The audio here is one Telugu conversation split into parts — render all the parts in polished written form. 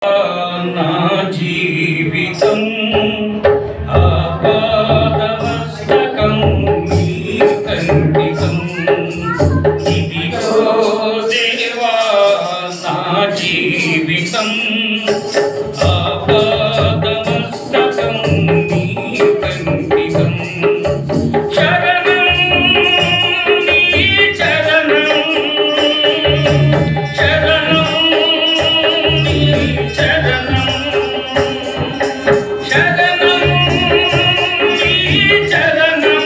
నా జీవితం ఆపాదమస్తకం నీ కంటికం ఇదిగో దేవా నా జీవితం ఆపాదమస్తకం నీ కంటికం శరణం నీ చరణం శరణం నీ చరణం శరణం నీ చరణం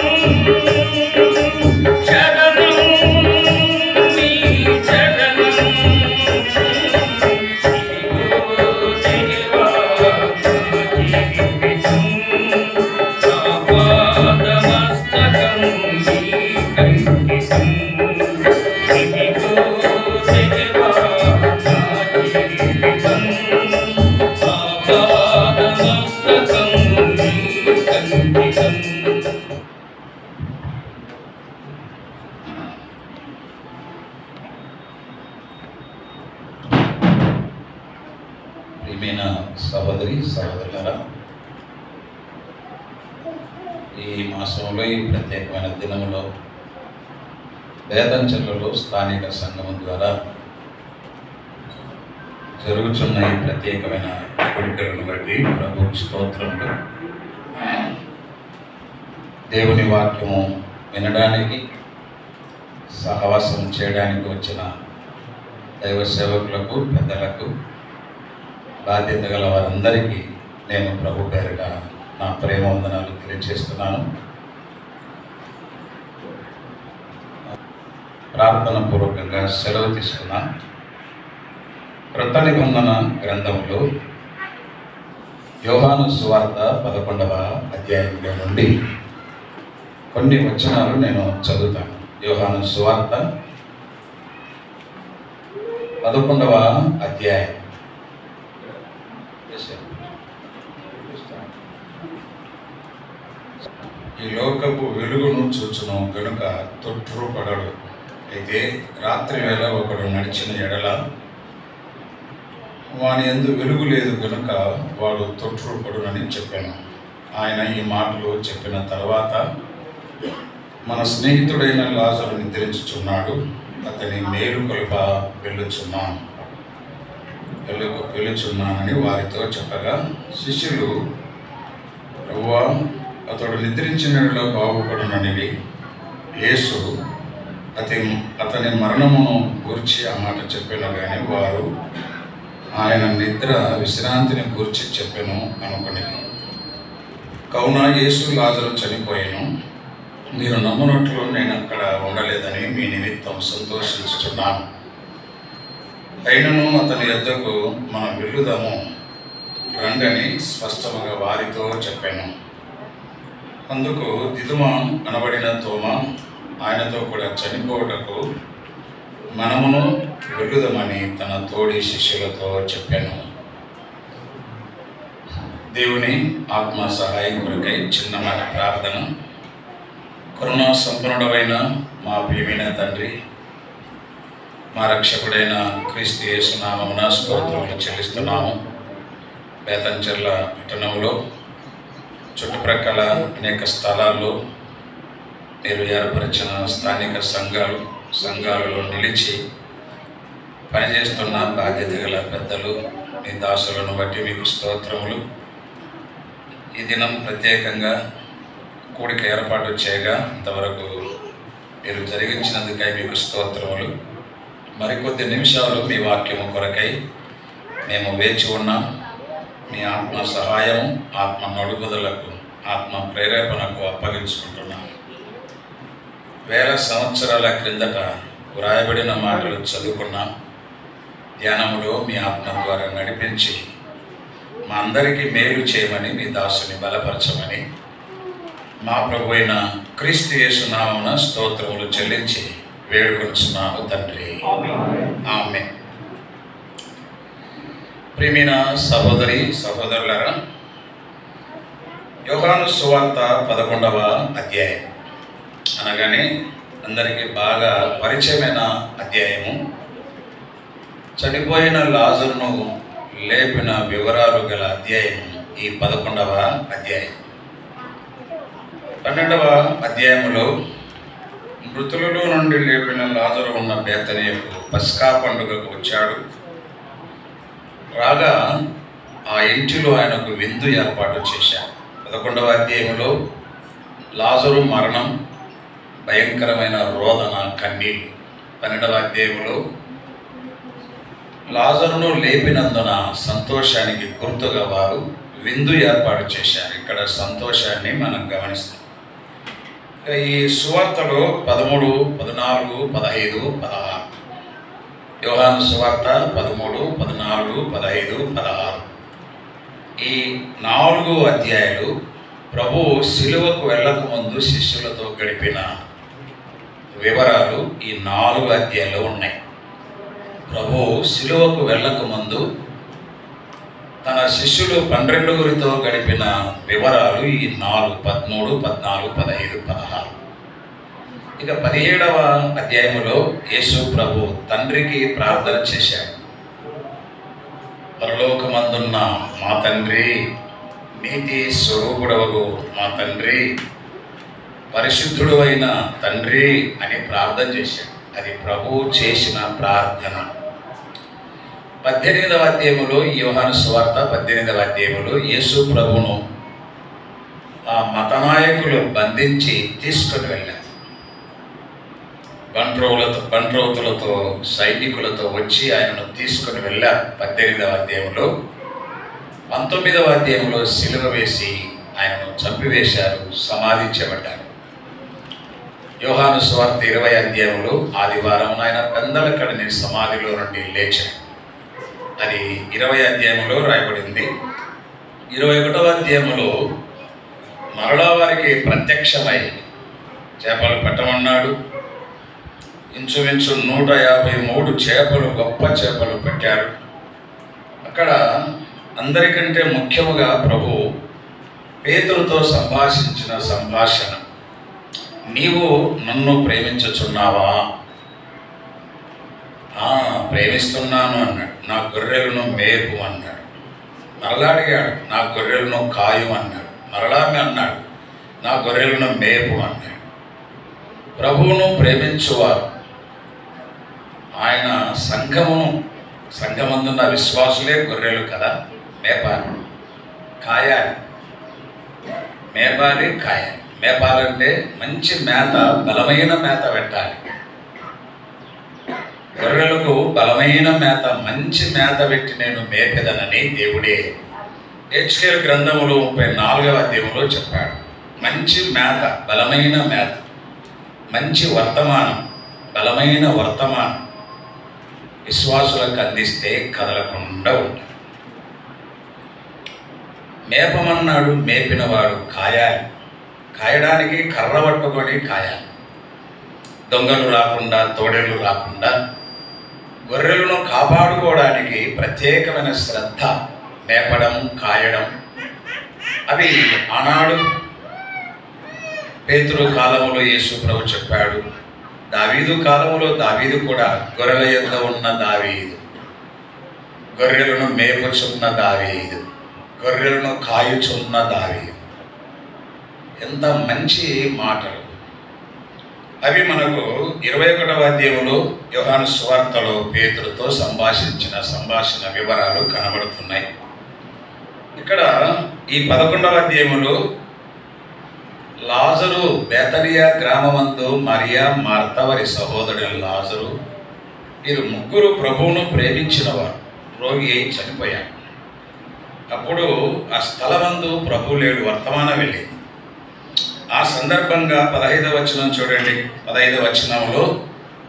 శరణం నీ చరణం ఇదిగో దేవా నా జీవితం ఆపాదమస్తకం నీ కంటికం ఇదిగో దేవా నా జీవితం ఆపాదమస్తకం నీ కంటికం. ప్రియమైన సహోదరి సహోదరులారా, ఈ మాసంలో ఈ ప్రత్యేకమైన దినములో వేదంచర్లలో స్థానిక సంఘం ద్వారా జరుగుతున్న ఈ ప్రత్యేకమైన కోరికలను బట్టి ప్రభువుకు స్తోత్రములు. దేవుని వాక్యము వినడానికి సహవాసం చేయడానికి వచ్చిన దైవ సేవకులకు పెద్దలకు బాధ్యత గల వారందరికీ నేను ప్రభు పేరిట నా ప్రేమ వందనాలు తెలియజేస్తున్నాను. ప్రార్థన పూర్వకంగా సెలవు తీసుకున్నాను. క్రొత్త నిబంధన గ్రంథంలో యోహాను సువార్త 11వ అధ్యాయంలో నుండి కొన్ని వచనాలు నేను చదువుతాను. యోహాను సువార్త 11వ అధ్యాయం. ఈ లోకపు వెలుగును చూచును గనుక తొట్టుపడడు. అయితే రాత్రి వేళ ఒకడు నడిచిన ఎడల వాని యందు వెలుగు లేదు గనుక వాడు తొట్టుపడునని చెప్పాను. ఆయన ఈ మాటలు చెప్పిన తర్వాత మన స్నేహితుడైన లాజరు నిద్రించుచున్నాడు, అతని మేలుకొలుప వెళ్ళుచున్నానని వారితో చెప్పగా శిష్యులు, ప్రభువా, అతడు నిద్రించినలో బాగుపడునని యేసు అతని మరణమును గూర్చి ఆ మాట చెప్పాను. కానీ వారు ఆయన నిద్ర విశ్రాంతిని గూర్చి చెప్పాను అనుకుని, కావున యేసు లాజరు చనిపోయాను, మీరు నమ్మునట్లు నేను అక్కడ ఉండలేదని మీ నిమిత్తం సంతోషించుచున్నాను. అయినను అతని యొద్దకు మనం వెళ్ళుదాము రండని స్పష్టంగా వారితో చెప్పాను. అందుకు దిదుమ అనబడిన తోమ ఆయనతో కూడా చనిపోవటకు మనమును వెళ్ళుదామని తన తోడి శిష్యులతో చెప్పాను. దేవుని ఆత్మ సహాయం కొరకై చిన్నమైన ప్రార్థన. కరుణా సంపన్నుడైన మా ప్రియమైన తండ్రి, మా రక్షకుడైన క్రీస్తు యేసు నామమున స్తోత్రములు చెల్లిస్తున్నాము. బేతంచెర్ల పట్టణంలో చుట్టుప్రక్కల అనేక స్థలాల్లో మీరు ఏర్పరిచిన స్థానిక సంఘాలలో నిలిచి పనిచేస్తున్న బాధ్యత గల పెద్దలు మీ దాసులను బట్టి మీకు స్తోత్రములు. ఈ దినం ప్రత్యేకంగా కూడిక ఏర్పాటు చేయగా ఇంతవరకు మీరు జరిగించినందుకై మీకు స్తోత్రములు. మరికొద్ది నిమిషాలు మీ వాక్యము కొరకై మేము వేచి ఉన్నాం. మీ ఆత్మ సహాయం, ఆత్మ నడుపుదలకు, ఆత్మ ప్రేరేపణకు అప్పగించుకుంటున్నాం. వేల సంవత్సరాల క్రిందట వ్రాయబడిన మాటలు చదువుకున్నాం. ధ్యానములో మీ ఆత్మ ద్వారా నడిపించి మా అందరికీ మేలు చేయమని మీ దాసుని బలపరచమని మా ప్రభు అయిన క్రీస్తు యేసు నామమున స్తోత్రములు చెల్లించి వేడుకొనుచున్నాము తండ్రి, ఆమేన్. ప్రియమైన సహోదరి సహోదరులారా, యోహాను సువార్త 11వ అధ్యాయం అనగానే అందరికీ బాగా పరిచయమైన అధ్యాయము. చనిపోయిన లాజరును లేపిన వివరాలు గల అధ్యాయం ఈ 11వ అధ్యాయం. 12వ అధ్యాయంలో మృతులలో నుండి లేపిన లాజరు ఉన్న బేతనియకు పస్కా పండుగకు వచ్చాడు. రాగా ఆ ఇంటిలో ఆయనకు విందు ఏర్పాటు చేశారు. 11వ అధ్యాయంలో లాజరు మరణం, భయంకరమైన రోదన, కన్నీళ్ళు. 12వ అధ్యాయంలో లాజరును లేపినందున సంతోషానికి గుర్తుగా వారు విందు ఏర్పాటు చేశారు. ఇక్కడ సంతోషాన్ని మనం గమనిస్తాం. ఈ సువార్తలో 13, 14, 15, 16 యోహాను సువార్త 13, 14, 15, 16 ఈ 4 అధ్యాయాలు ప్రభు శిలువకు వెళ్ళక ముందు శిష్యులతో గడిపిన వివరాలు ఈ 4 అధ్యాయాల్లో ఉన్నాయి. ప్రభు శిలువకు వెళ్ళక ముందు తన శిష్యులు 12 గడిపిన వివరాలు ఈ 4, 13, 14, 15, 16. ఇక 17వ అధ్యాయంలో యేసు ప్రభు తండ్రికి ప్రార్థన చేశాడు. పరలోకమందున్న మా తండ్రి, నీతి స్వరూపుడవగు మా తండ్రి, పరిశుద్ధుడు అయిన తండ్రి అని ప్రార్థన చేశాడు. అది ప్రభు చేసిన ప్రార్థన. 18వ అధ్యాయంలో యోహాను సువార్త 18వ అధ్యాయంలో యేసు ప్రభువును ఆ మతనాయకులు బంధించి తీసుకొని వెళ్ళారు. బంట్రౌతులతో సైనికులతో వచ్చి ఆయనను తీసుకొని వెళ్ళారు. 18వ అధ్యాయంలో 19వ అధ్యాయంలో సిలువ వేసి ఆయనను చంపివేశారు, సమాధించబడ్డారు. యోహాను సువార్త 20వ అధ్యాయంలో ఆదివారం ఆయన పెందలకడని సమాధిలో నుండి లేచాడు. అది 20వ అధ్యాయంలో రాయబడింది. 21వ అధ్యాయంలో మరలా వారికి ప్రత్యక్షమై చేపలు పెట్టమన్నాడు. ఇంచుమించు 153 చేపలు, గొప్ప చేపలు పెట్టారు. అక్కడ అందరికంటే ముఖ్యముగా ప్రభు పేతురుతో సంభాషించిన సంభాషణ, నీవు నన్ను ప్రేమించుచున్నావా? ప్రేమిస్తున్నాను అన్నాడు. నా గొర్రెలను మేపు అన్నాడు. మరలా అడిగాడు, నా గొర్రెలను కాయు అన్నాడు. మరలా అన్నాడు, నా గొర్రెలను మేపు అన్నాడు. ప్రభువును ప్రేమించువారు ఆయన సంఘమందున్న విశ్వాసులే గొర్రెలు కదా, మేపాలి, కాయాలి. మేపాలి, కాయాలి. మేపాలంటే మంచి మేత, బలమైన మేత పెట్టాలి. గొర్రెలకు బలమైన మేత, మంచి మేత పెట్టి నేను మేపెదనని దేవుడే హెచ్కేల్ గ్రంథములో 34వ అధ్యాయంలో చెప్పాడు. మంచి మేత, బలమైన మేత, మంచి వర్తమానం, బలమైన వర్తమానం విశ్వాసులకు అందిస్తే కదలకుండా ఉంటాడు. మేపమన్నాడు, మేపినవాడు కాయాలి. కాయడానికి కర్ర పట్టుకొని కాయాలి. దొంగలు రాకుండా, తోడేళ్ళు రాకుండా గొర్రెలను కాపాడుకోవడానికి ప్రత్యేకమైన శ్రద్ధ, మేపడం, కాయడం. అవి ఆనాడు పేతురు కాలములో యేసు ప్రభు చెప్పాడు. దావీదు కాలములో దావీదు కూడా గొర్రెల యొద్ద ఉన్న దావీదు, గొర్రెలను మేపుచున్న దావీదు, గొర్రెలను కాయుచున్న దావీదు. ఎంత మంచి మాటలు అవి. మనకు 21వ అధ్యాయంలో యోహాను సువార్తలో పేతురుతో సంభాషించిన సంభాషణ వివరాలు కనబడుతున్నాయి. ఇక్కడ ఈ 11వ అధ్యాయంలో లాజరు, బేతనియా గ్రామమందు మరియా, మార్త వారి సహోదరుడు లాజరు, వీరు ముగ్గురు ప్రభువును ప్రేమించినవారు రోగి అయి చనిపోయారు. అప్పుడు ఆ స్థలమందు ప్రభు లేడు, వర్తమానం వెళ్ళింది. ఆ సందర్భంగా 15వ వచనం చూడండి. 15వ వచనంలో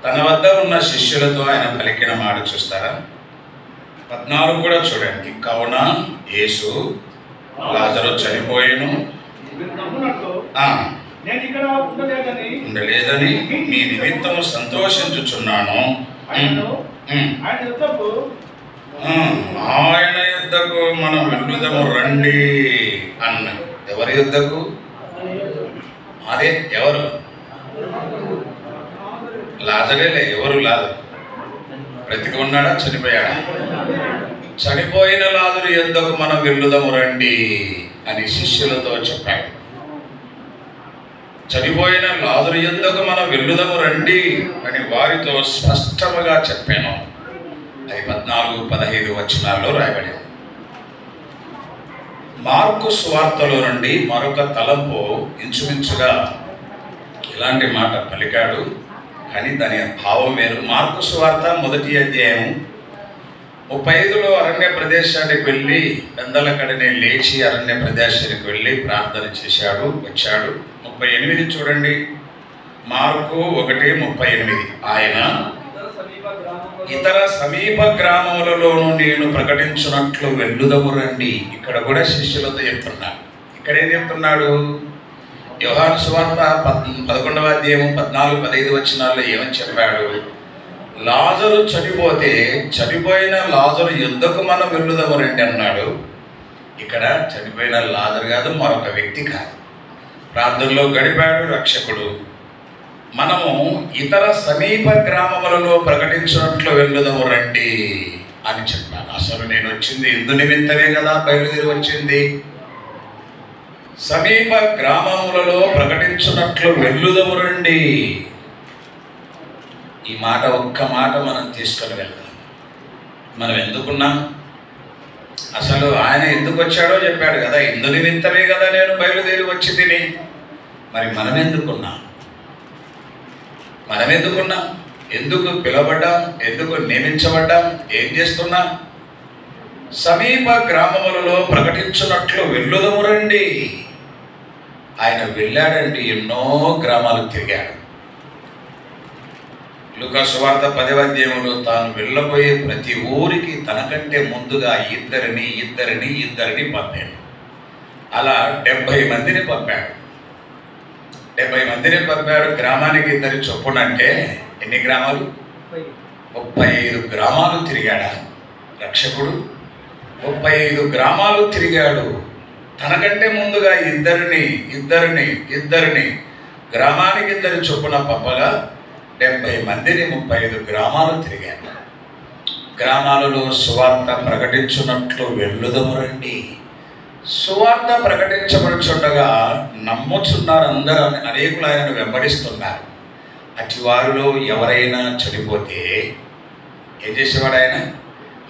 తన వద్ద ఉన్న శిష్యులతో ఆయన పలికిన మాట చూస్తారా? 14 కూడా చూడండి. కావున యేసు లాజరు చనిపోయేను, ఉండలేదని మీ నిమిత్తము సంతోషించుచున్నాను. ఆయన యుద్ధకు మనం వెళ్ళుదము రండి అన్న. ఎవరి యుద్ధకు? అదే ఎవరు? లాజరేలే. ఎవరు లాజరు? బ్రతికి ఉన్నాడా, చనిపోయాడా? చనిపోయిన లాజరు యొద్దకు మనం వెళ్ళుదాము రండి అని శిష్యులతో చెప్పాడు. చనిపోయిన లాజరు యొద్దకు మనం వెళ్ళుదాము రండి అని వారితో స్పష్టముగా చెప్పాను. అది 14-15 వచనాల్లో రాయబడింది. మార్కు సువార్తలో నుండి మరొక తలంపు ఇంచుమించుగా ఇలాంటి మాట పలికాడు, కానీ దాని భావం వేరు. మార్కు సువార్త 1వ అధ్యాయం 35లో అరణ్య ప్రదేశానికి వెళ్ళి పెందలకడనే లేచి అరణ్య ప్రదేశానికి వెళ్ళి ప్రార్థన చేశాడు, వచ్చాడు. 38 చూడండి, మార్కు 1:38. ఆయన ఇతర సమీప గ్రామములలోనూ నేను ప్రకటించున్నట్లు వెళ్ళుదము రండి. ఇక్కడ కూడా శిష్యులతో చెప్తున్నాడు. ఇక్కడేం చెప్తున్నాడు? యోహాను సువార్త 11వ అధ్యాయం 14-15 వచనాల్లో ఏమని చెప్పాడు? లాజరు చనిపోతే చనిపోయిన లాజరు యొద్దకు మనం వెళ్ళుదము రండి అన్నాడు. ఇక్కడ చనిపోయిన లాజరు కాదు, మరొక వ్యక్తి కాదు, ప్రార్థనలో గడిపాడు రక్షకుడు. మనము ఇతర సమీప గ్రామములలో ప్రకటించినట్లు వెళ్ళుదము రండి అని చెప్పాను. అసలు నేను వచ్చింది ఇందు నిమిత్తమే కదా బయలుదేరి వచ్చింది. సమీప గ్రామములలో ప్రకటించినట్లు వెళ్ళుదము రండి. ఈ మాట, ఒక్క మాట మనం తీసుకొని వెళ్దాం. మనం ఎందుకున్నాం? అసలు ఆయన ఎందుకు వచ్చాడో చెప్పాడు కదా, ఇందు నిమిత్తమే కదా నేను బయలుదేరి వచ్చి తిని. మరి మనం ఎందుకున్నాం? ఎందుకు పిలవబడ్డాం? ఎందుకు నియమించబడ్డాం? ఏం చేస్తున్నాం? సమీప గ్రామములలో ప్రకటించున్నట్లు వెళ్ళుదము రండి. ఆయన వెళ్ళాడండి, ఎన్నో గ్రామాలు తిరిగాడు. లూకా సువార్త 10వ అధ్యాయంలో తాను వెళ్ళబోయే ప్రతి ఊరికి తనకంటే ముందుగా ఇద్దరిని పంపాడు. అలా 70 మందిని పంపాడు. 70 మందిని పంపాడు. గ్రామానికి 2 చొప్పున. అంటే ఎన్ని గ్రామాలు? 35 గ్రామాలు తిరిగాడా రక్షకుడు? 35 గ్రామాలు తిరిగాడు. తనకంటే ముందుగా ఇద్దరిని గ్రామానికి 2 చొప్పున పంపగా 70 మందిని 35 గ్రామాలు తిరిగాడు. గ్రామాలలో సువార్త ప్రకటించున్నట్లు వెళ్ళుదము రండి. సువార్త ప్రకటించబడుచుండగా నమ్ముచున్నారు అందరూ, అనేకులు ఆయనను వెంబడిస్తున్నారు. అటు వారిలో ఎవరైనా చనిపోతే ఏం చేసేవాడు ఆయన?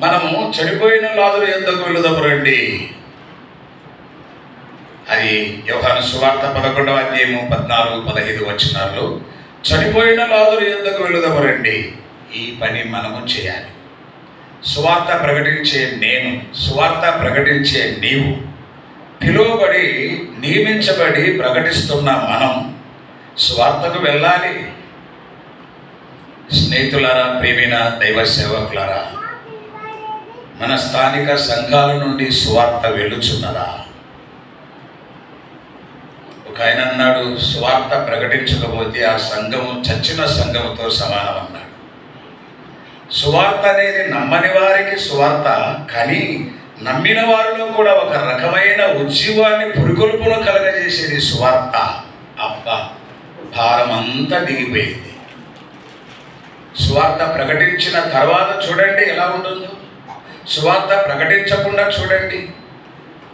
మనము చనిపోయిన లాజరు యొద్దకు వెళ్ళుదము రండి. అది యోహాను సువార్త 11వ అధ్యాయం 14-15 వచనాల్లో చనిపోయిన లాజరు యొద్దకు వెళ్ళుదము రండి. ఈ పని మనము చేయాలి. సువార్త ప్రకటించే నేను, సువార్త ప్రకటించే నీవు, పిలువబడి నియమించబడి ప్రకటిస్తున్న మనం సువార్తకు వెళ్ళాలి. స్నేహితులారా, ప్రేమైన దైవ సేవకులారా, మన స్థానిక సంఘాల నుండి సువార్త వెళ్ళుచున్నదా? ఒక ఆయన అన్నాడు, సువార్త ప్రకటించకపోతే ఆ సంఘము చచ్చిన సంఘముతో సమానం అన్నాడు. సువార్త అనేది నమ్మని వారికి సువార్త, కానీ నమ్మిన వారిలో కూడా ఒక రకమైన ఉజ్జీవాన్ని పురికొల్పును కలగజేసేది సువార్త. అబ్బా, భారం అంతా దిగిపోయింది. సువార్త ప్రకటించిన తర్వాత చూడండి ఎలా ఉంటుందో. సువార్త ప్రకటించకుండా చూడండి,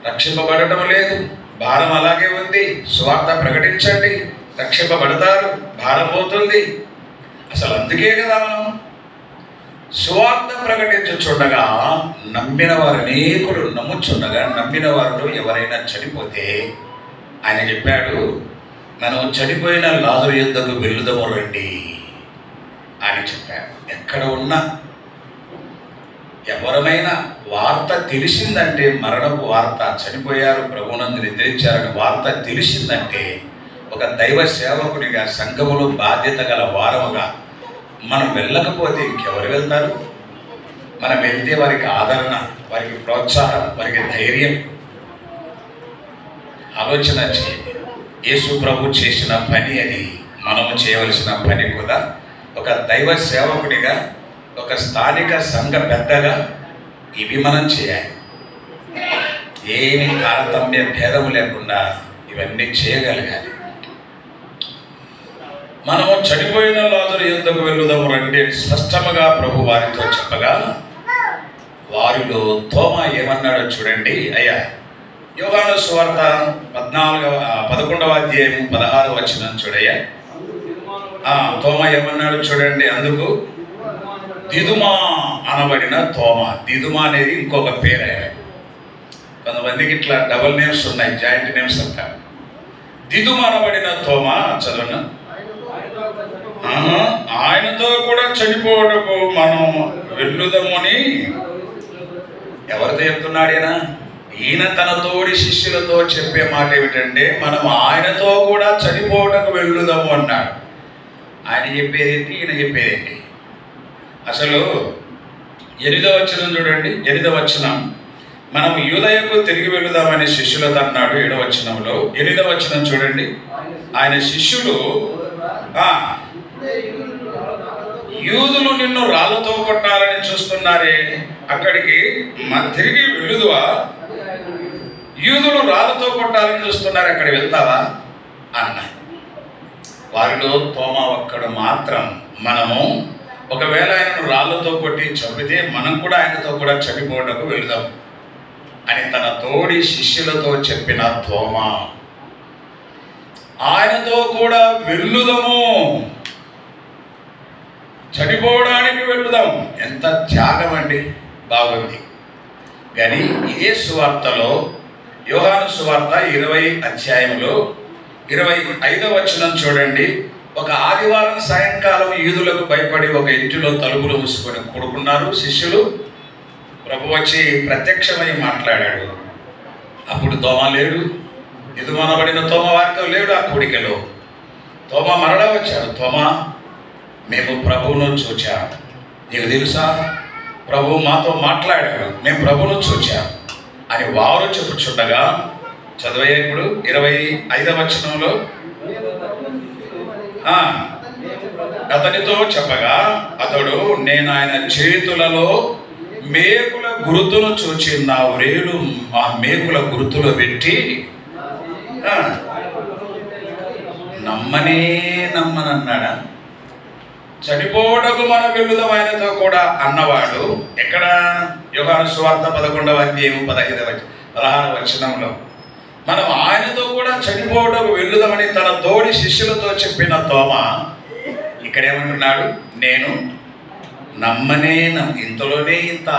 రక్షింపబడటం లేదు, భారం అలాగే ఉంది. సువార్త ప్రకటించండి, రక్షింపబడతారు, భారం పోతుంది. అసలు అందుకే కదా మనం సువార్త ప్రకటించుచుండగా నమ్మిన వారు అనేకులు నమ్ముచుండగా నమ్మిన వారిలో ఎవరైనా చనిపోతే ఆయన చెప్పాడు, మనం చనిపోయిన లాజరు యొద్దకు వెళ్ళుదము రండి అని చెప్పాడు. ఎక్కడ ఉన్నా ఎవరమైనా వార్త తెలిసిందంటే, మరణపు వార్త, చనిపోయారు, ప్రభువునందు నిద్రించారని వార్త తెలిసిందంటే, ఒక దైవ సేవకుడిగా సంఘములో బాధ్యత గల వారముగా మనం వెళ్ళకపోతే ఇంకెవరు వెళ్తారు? మనం వెళ్తే వారికి ఆదరణ, వారికి ప్రోత్సాహం, వారికి ధైర్యం. ఆలోచన చేయండి. యేసు ప్రభు చేసిన పని అది, మనము చేయవలసిన పని కూడా. ఒక దైవ సేవకుడిగా, ఒక స్థానిక సంఘ పెద్దగా ఇవి మనం చేయాలి. ఏమి తారతమ్య భేదము లేకుండా ఇవన్నీ చేయగలగాలి. మనము చనిపోయిన లాజరు యొద్దకు వెళ్ళుదాము రండి స్పష్టముగా ప్రభు వారితో చెప్పగా వారిలో తోమా ఏమన్నాడో చూడండి అయ్యా. యోహాను సువార్త 11వ అధ్యాయం 16వ వచనం చూడయ్యా. తోమా ఏమన్నాడు చూడండి. అందుకు దిదుమా అనబడిన తోమా. దిదుమా అనేది ఇంకొక పేరు. ఆయన కొంతమందికి ఇట్లా డబుల్ నేమ్స్ ఉన్నాయి, జాయింట్ నేమ్స్ అంతా. దిదుమా అనబడిన తోమా చదవను. ఆయనతో కూడా చనిపోవటకు మనం వెళ్ళుదామని ఎవరితో చెప్తున్నాడు ఈయన? ఈయన తన తోడి శిష్యులతో చెప్పే మాట ఏమిటంటే మనం ఆయనతో కూడా చనిపోవటకు వెళ్ళుదాము అన్నాడు. ఆయన చెప్పేదేంటి, ఈయన చెప్పేదేంటి? అసలు 8వ వచనం చూడండి. 8వ వచనం, మనం యూదయకు తిరిగి వెళుదామని శిష్యులతో అన్నాడు. 7వ వచనంలో 8వ వచనం చూడండి. ఆయన శిష్యులు యూదులు నిన్ను రాళ్ళతో కొట్టాలని చూస్తున్నారే, అక్కడికి తిరిగి వెళ్ళుదువా? యూదులు రాళ్ళతో కొట్టాలని చూస్తున్నారు, అక్కడ వెళ్తావా అన్న. వారిలో తోమా ఒక్కడు మాత్రం మనము ఒకవేళ ఆయనను రాళ్ళతో కొట్టి చంపితే మనం కూడా ఆయనతో కూడా చనిపోవడానికి వెళుదాం అని తన తోడి శిష్యులతో చెప్పిన తోమా, ఆయనతో కూడా వెళ్ళుదాము, చనిపోవడానికి వెళ్ళుదాం. ఎంత త్యాగం అండి! బాగుంది. కానీ ఇదే సువార్తలో యోహాను సువార్త 20వ అధ్యాయంలో 25వ వచనం చూడండి. ఒక ఆదివారం సాయంకాలం యూదులకు భయపడి ఒక ఇంటిలో తలుపులు మూసుకొని కూడుకున్నారు శిష్యులు. ప్రభు వచ్చి ప్రత్యక్షమై మాట్లాడాడు. అప్పుడు తోమా లేడు. దిదుమనబడిన తోమా వారితో లేడు. ఆ కూడికలో తోమా మరలా వచ్చాడు. తోమా, మేము ప్రభువును చూచాం. నీకు తెలుసా, ప్రభు మాతో మాట్లాడాడు, మేము ప్రభువును చూచాం అని వారు చెప్పుచుండగా చదివే ఇప్పుడు 25వ వచనంలో అతనితో చెప్పగా అతడు, నేను ఆయన చేతులలో మేకుల గుర్తును చూచి నా వ్రేలు ఆ మేకుల గుర్తులో పెట్టి నమ్మనన్నాడా? చనిపోవడకు మనం వెళ్ళుదాం ఆయనతో కూడా అన్నవాడు ఎక్కడ? యోహాను సువార్త 11వ అధ్యాయం 16వ వచనంలో మనం ఆయనతో కూడా చనిపోవడకు వెళ్ళుదామని తన తోడి శిష్యులతో చెప్పిన తోమా ఇక్కడ ఏమంటున్నాడు? నేను ఇంతలోనే ఇంత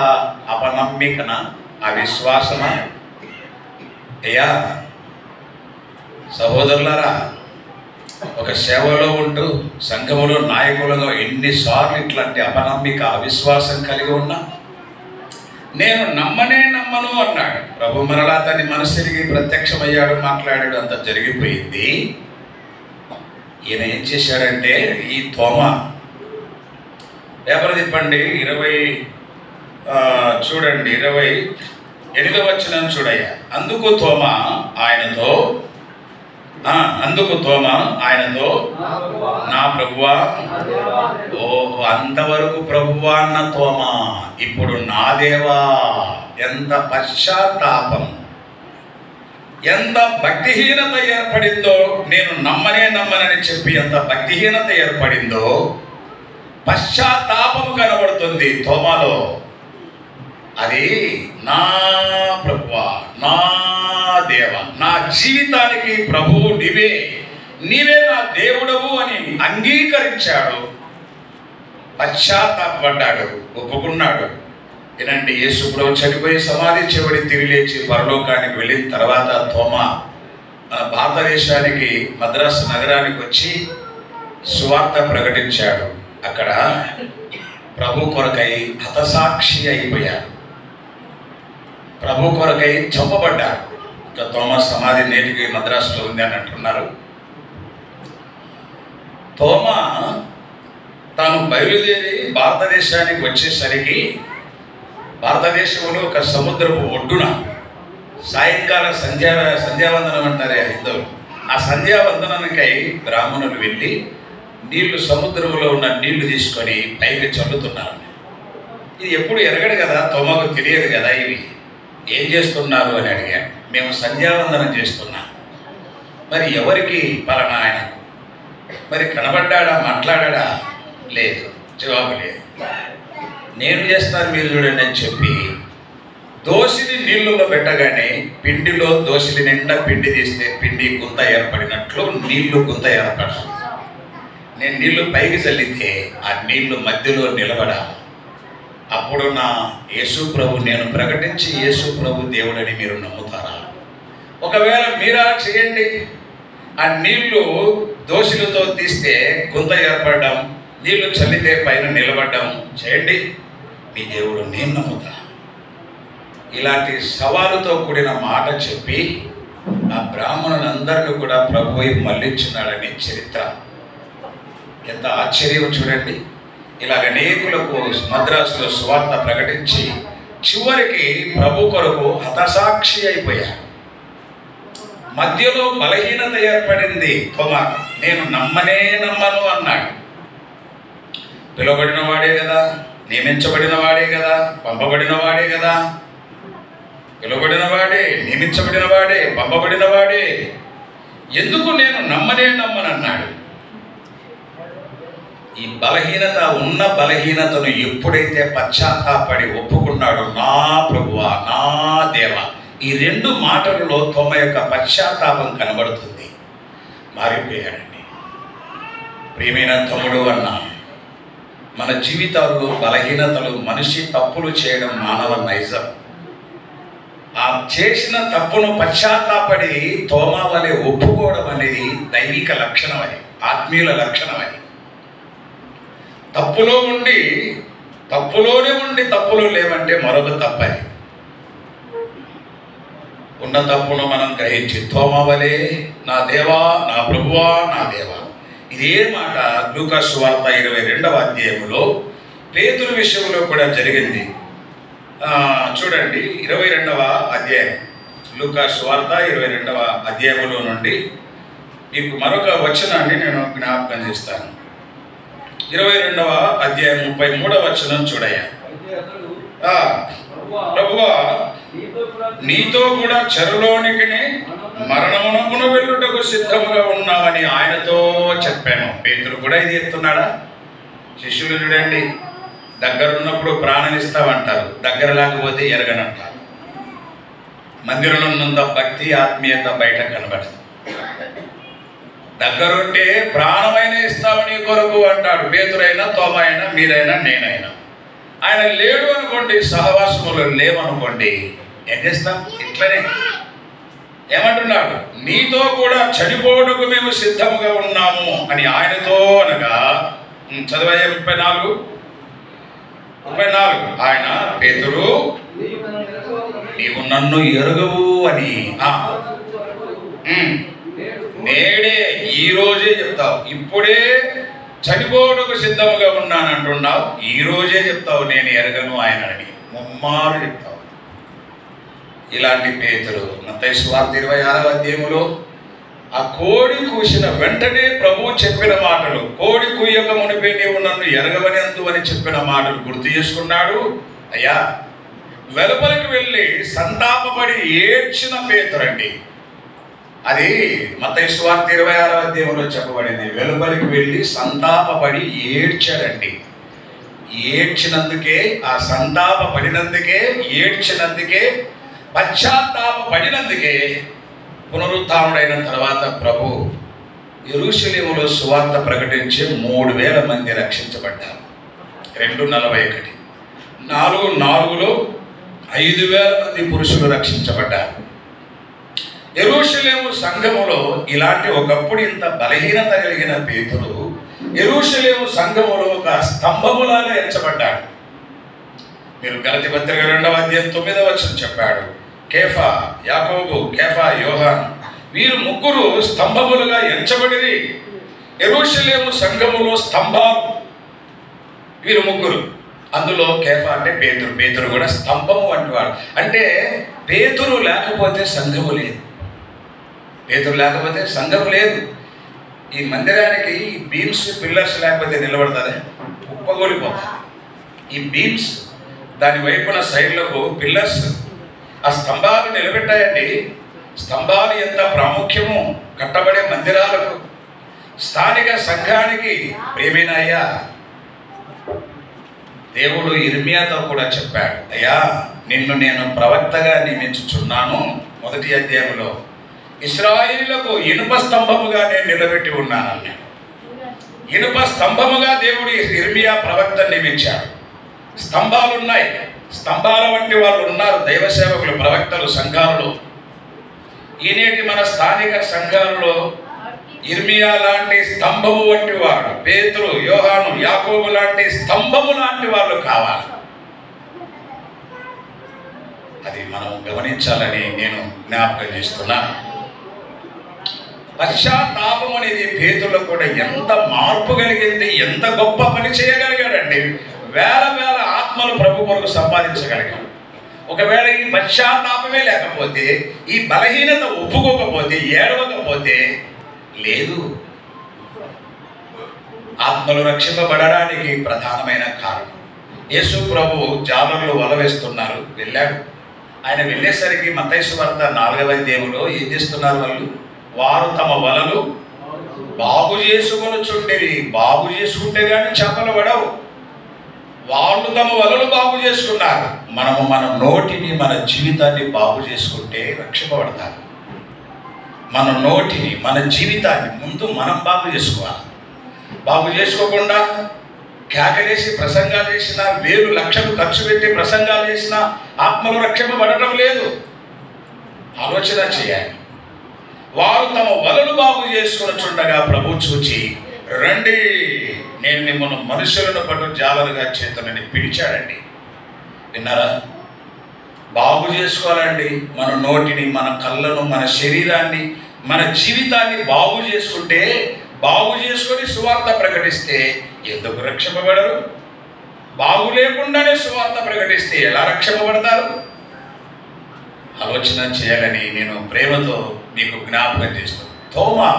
అపనమ్మికన, అవిశ్వాసమా? అయ్యా సహోదరులారా, ఒక సేవలో ఉంటూ సంఘములో నాయకులుగా ఎన్నిసార్లు ఇట్లాంటి అపనమ్మిక, అవిశ్వాసం కలిగి ఉన్నా నేను నమ్మను అన్నాడు. ప్రభు మరలా అతన్ని మనస్సుకి ప్రత్యక్షమయ్యాడు, మాట్లాడాడు, అంత జరిగిపోయింది. ఈయన ఏం చేశాడంటే ఈ తోమా పేపర్ తిప్పండి 28వ వచనం చూడయ్యా. అందుకు తోమా ఆయనతో నా ప్రభువా. అంతవరకు ప్రభువా అన్న తోమా ఇప్పుడు నా దేవా. ఎంత పశ్చాత్తాపం, ఎంత భక్తిహీనత ఏర్పడిందో. నేను నమ్మనని చెప్పి ఎంత భక్తిహీనత ఏర్పడిందో, పశ్చాత్తాపము కనబడుతుంది తోమాలో. అది నా ప్రభువా, నా దేవ, నా జీవితానికి ప్రభువు నీవే నా దేవుడవు అని అంగీకరించాడు, పశ్చాత్తాపడ్డాడు, ఒప్పుకున్నాడు. ఏనండి, యేసు ప్రభు చనిపోయి సమాధి చేయబడి తిరిగి లేచి పరలోకానికి వెళ్ళిన తర్వాత తోమా మన భారతదేశానికి మద్రాసు నగరానికి వచ్చి సువార్త ప్రకటించాడు. అక్కడ ప్రభు కొరకై హతసాక్షి అయిపోయాడు, ప్రభు కొరకై చంపబడ్డాడు. ఇంకా తోమా సమాధి నేటికి మద్రాసులో ఉంది అని అంటున్నారు. తోమా తాను బయలుదేరి భారతదేశానికి వచ్చేసరికి భారతదేశంలో ఒక సముద్రపు ఒడ్డున సాయంకాల సంధ్యావందనం అంటారే హిందువులు, ఆ సంధ్యావందనానికై బ్రాహ్మణులు వెళ్ళి సముద్రంలో ఉన్న నీళ్లు తీసుకొని పైకి చల్లుతున్నారు. ఇది ఎప్పుడు ఎరగడు కదా, తోమకు తెలియదు కదా ఇవి ఏం చేస్తున్నారు అని అడిగాను. మేము సంధ్యావందనం చేస్తున్నాం. మరి ఎవరికి? పలానా ఆయన. మరి కనబడ్డాడా, మాట్లాడా? లేదు, జవాబు లేదు. నేను చేస్తాను, మీరు చూడండి అని చెప్పి దోసిని నీళ్ళలో పెట్టగానే పిండిలో దోసిలి నిండా పిండి తీస్తే పిండి గుంత ఏర్పడినట్లు నీళ్లు గుంత ఏర్పడాలి. నేను నీళ్లు పైకి చల్లితే ఆ నీళ్లు మధ్యలో నిలబడాలి. అప్పుడు నా యేసు ప్రభు నేను ప్రకటించి యేసు ప్రభు దేవుడని మీరు నమ్ముతారా? ఒకవేళ మీరా చేయండి, ఆ నీళ్లు దోషులతో తీస్తే గుంత ఏర్పడడం, నీళ్లు చల్లితే పైన నిలబడడం చేయండి, మీ దేవుడు నేను నమ్ముతా. ఇలాంటి సవాలుతో కూడిన మాట చెప్పి ఆ బ్రాహ్మణులందరినీ కూడా ప్రభువై మళ్ళించున్నాడని చరిత్ర. ఎంత ఆశ్చర్యం చూడండి. ఇలాగ అనేకులకు మద్రాసులో సువార్త ప్రకటించి చివరికి ప్రభు కొరకు హతసాక్షి అయిపోయాడు. మధ్యలో బలహీనత ఏర్పడింది. తోమా నేను నమ్మను అన్నాడు. పిలువబడిన వాడే కదా, నియమించబడిన వాడే కదా, పంపబడిన వాడే కదా, పిలువబడిన వాడే, నియమించబడిన వాడే, పంపబడిన వాడే, ఎందుకు నేను నమ్మనన్నాడు. ఈ బలహీనత ఉన్న బలహీనతను ఎప్పుడైతే పశ్చాత్తాపడి ఒప్పుకున్నాడో, నా ప్రభువా నా దేవా, ఈ రెండు మాటలలో తమ యొక్క పశ్చాత్తాపం కనబడుతుంది. మారిపోయాడండి. ప్రియమైన తమ్ముడు అన్న, మన జీవితాల్లో బలహీనతలు, మనిషి తప్పులు చేయడం మానవ నైజం. ఆ చేసిన తప్పును పశ్చాత్తాపడి తోమా వలె ఒప్పుకోవడం అనేది దైవిక లక్షణం, అది ఆత్మీయుల లక్షణం. అది తప్పులోనే ఉండి తప్పులు లేవంటే మరొక తప్పది. ఉన్న తప్పును మనం గ్రహించి తోమా వలె నా దేవా నా ప్రభువా నా దేవా. ఇదే మాట లూకా సువార్త 22వ అధ్యాయంలో పేతురు విషయంలో కూడా జరిగింది. చూడండి 22వ అధ్యాయం, లూకా సువార్త 22వ అధ్యాయంలో నుండి మీకు మరొక వచనాన్ని నేను జ్ఞాపకం చేస్తాను. 22వ అధ్యాయం 33వ వచనం చూడయ్యా. ప్రభువా నీతో కూడా చెరలోనికి మరణమునకును వెళ్ళుటకు సిద్ధముగా ఉన్నామని ఆయనతో చెప్పాను. పేతురు కూడా ఇది చెప్తున్నాడా? శిష్యులు చూడండి, దగ్గరున్నప్పుడు ప్రాణం ఇస్తామంటారు, దగ్గర లేకపోతే ఎరగనంటారు. మందిరంలో ఉన్నంత భక్తి ఆత్మీయత బయట కనబడదు. దగ్గరుంటే ప్రాణమైన ఇస్తామని కొరకు అంటాడు. పేతురైనా, తోమా అయినా, మీరైనా, నేనైనా. ఆయన లేడు అనుకోండి, సహవాసములు లేవనుకోండి, ఏం చేస్తాం? ఇట్లనే ఏమంటున్నాడు? నీతో కూడా చనిపోవడానికి మేము సిద్ధముగా ఉన్నాము అని ఆయనతో అనగా, చదివే 34 ఆయన పేతురు నీవు నన్ను ఎరుగవు అని నేడే ఈ రోజే చెప్తావు. ఇప్పుడే చనిపోవడానికి సిద్ధముగా ఉన్నాను అంటున్నావు, ఈ రోజే చెప్తావు నేను ఎరగను ఆయనని, ముమ్మారు చెప్తావు. ఇలాంటి పేతురు మత్తయి సువార్త 26వ అధ్యాయంలో ఆ కోడి కూసిన వెంటనే ప్రభువు చెప్పిన మాటలు, కోడి కూయక మునిపే నీవు నన్ను ఎరగవని అందువని చెప్పిన మాటలు గుర్తు చేసుకున్నాడు. అయ్యా వెలుపలికి వెళ్ళి సంతాపపడి ఏడ్చిన పేతురండి. అది మత్తయి సువార్త 26వ అధ్యాయంలో చెప్పబడింది. వెలుపలికి వెళ్ళి సంతాపపడి ఏడ్చాడండి. ఏడ్చినందుకే, ఆ సంతాప పడినందుకే, ఏడ్చినందుకే, పశ్చాత్తాప పడినందుకే పునరుత్థానుడైన తర్వాత ప్రభు యెరూషలేములో సువార్త ప్రకటించి 3000 మంది రక్షించబడ్డారు. 2:41 4:4లో 5000 మంది పురుషులు రక్షించబడ్డారు. యెరూషలేము సంఘములో ఇలాంటి ఒకప్పుడు ఇంత బలహీనత కలిగిన పేతురు యెరూషలేము సంఘములో ఒక స్తంభములాగా ఎంచబడ్డాడు. మీరు గలతీ పత్రిక 2వ అధ్యాయం 9వ వచనం చెప్పాడు. కేఫా, యాకోబు, కేఫా, యోహాను వీరు ముగ్గురు స్తంభములుగా ఎంచబడిరి. యెరూషలేము సంఘములో స్తంభాలు వీరు ముగ్గురు. అందులో కేఫా అంటే పేతురు. పేతురు కూడా స్తంభము వంటివాడు. అంటే పేతురు లేకపోతే సంఘము లేదు. పేతురు లేకపోతే సంఘము లేదు. ఈ మందిరానికి ఈ బీమ్స్, పిల్లర్స్ లేకపోతే నిలబడతారే, కుప్పగోలిపోతా. ఈ బీమ్స్, దాని వైపున సైడ్లకు పిల్లర్స్, ఆ స్తంభాలు నిలబెట్టాయండి. స్తంభాలు ఎంత ప్రాముఖ్యమో కట్టబడే మందిరాలకు, స్థానిక సంఘానికి. ప్రియమైన అయ్యా, దేవుడు ఇర్మియాతో కూడా చెప్పాడు, అయ్యా నిన్ను నేను ప్రవక్తగా నియమించుచున్నాను. 1వ అధ్యాయంలో ఇశ్రాయేలులకు ఇనుప స్తంభముగా నేను నిలబెట్టి ఉన్నానని, ఇనుప స్తంభముగా దేవుడు ఇర్మియా ప్రవక్త నియమించాడు. స్తంభాలు ఉన్నాయి, స్తంభాల వంటి వాళ్ళు ఉన్నారు దైవ సేవకులు, ప్రవక్తలు సంఘాలలో. ఈనేటి మన స్థానిక సంఘాలలో ఇర్మియా లాంటి స్తంభము వంటి వాడు, పేతురు, యోహాను, యాకోబు లాంటి స్తంభము లాంటి వాళ్ళు కావాలి. అది మనం గమనించాలని నేను జ్ఞాపకం చేస్తున్నాను. పశ్చాత్తాపం అనేది పేతురులో కూడా ఎంత మార్పు కలిగింది, ఎంత గొప్ప పని చేయగలిగాడండి. వేల వేల ఆత్మలు ప్రభు కొరకు సంపాదించగలిగాడు. ఒకవేళ ఈ పశ్చాత్తాపమే లేకపోతే, ఈ బలహీనత ఒప్పుకోకపోతే, ఏడవకపోతే లేదు. ఆత్మలు రక్షింపబడడానికి ప్రధానమైన కారణం. యేసు ప్రభు జాలర్లు వల వేస్తున్నారు, వెళ్ళాడు. ఆయన వెళ్ళేసరికి మత్తయి సువార్త 4వ అధ్యాయంలో ఏం చేస్తున్నారు వాళ్ళు? వారు తమ వలలు బాగు చేసుకొనుచుండిరి. బాగు చేసుకుంటే కానీ చేపలు పడవు. వాళ్ళు తమ వలలు బాగు చేసుకున్నారు. మనము మన నోటిని, మన జీవితాన్ని బాగు చేసుకుంటే రక్షింపబడతారు. మన నోటిని, మన జీవితాన్ని ముందు మనం బాగు చేసుకోవాలి. బాగు చేసుకోకుండా కేకలేసి ప్రసంగాలు చేసిన, వేలు లక్షలు ఖర్చు పెట్టి ప్రసంగాలు చేసిన ఆత్మలు రక్షింపబడటం లేదు. ఆలోచన చేయాలి. వారు తమ వలలు బాగు చేసుకునిచుండగా ప్రభు చూచి, రండి నేను మిమ్మల్ని మనుషులను పట్టు జాలరుగా చేతులని పిలిచాడండి. విన్నారా? బాగు చేసుకోవాలండి. మన నోటిని, మన కళ్ళను, మన శరీరాన్ని, మన జీవితాన్ని బాగు చేసుకుంటే, బాగు చేసుకొని సువార్త ప్రకటిస్తే ఎందుకు రక్షింపబడరు? బాగు లేకుండానే సువార్త ప్రకటిస్తే ఎలా రక్షింపబడతారు? ఆలోచన చేయాలని నేను ప్రేమతో మీకు జ్ఞాపకం చేస్తాను. తోమా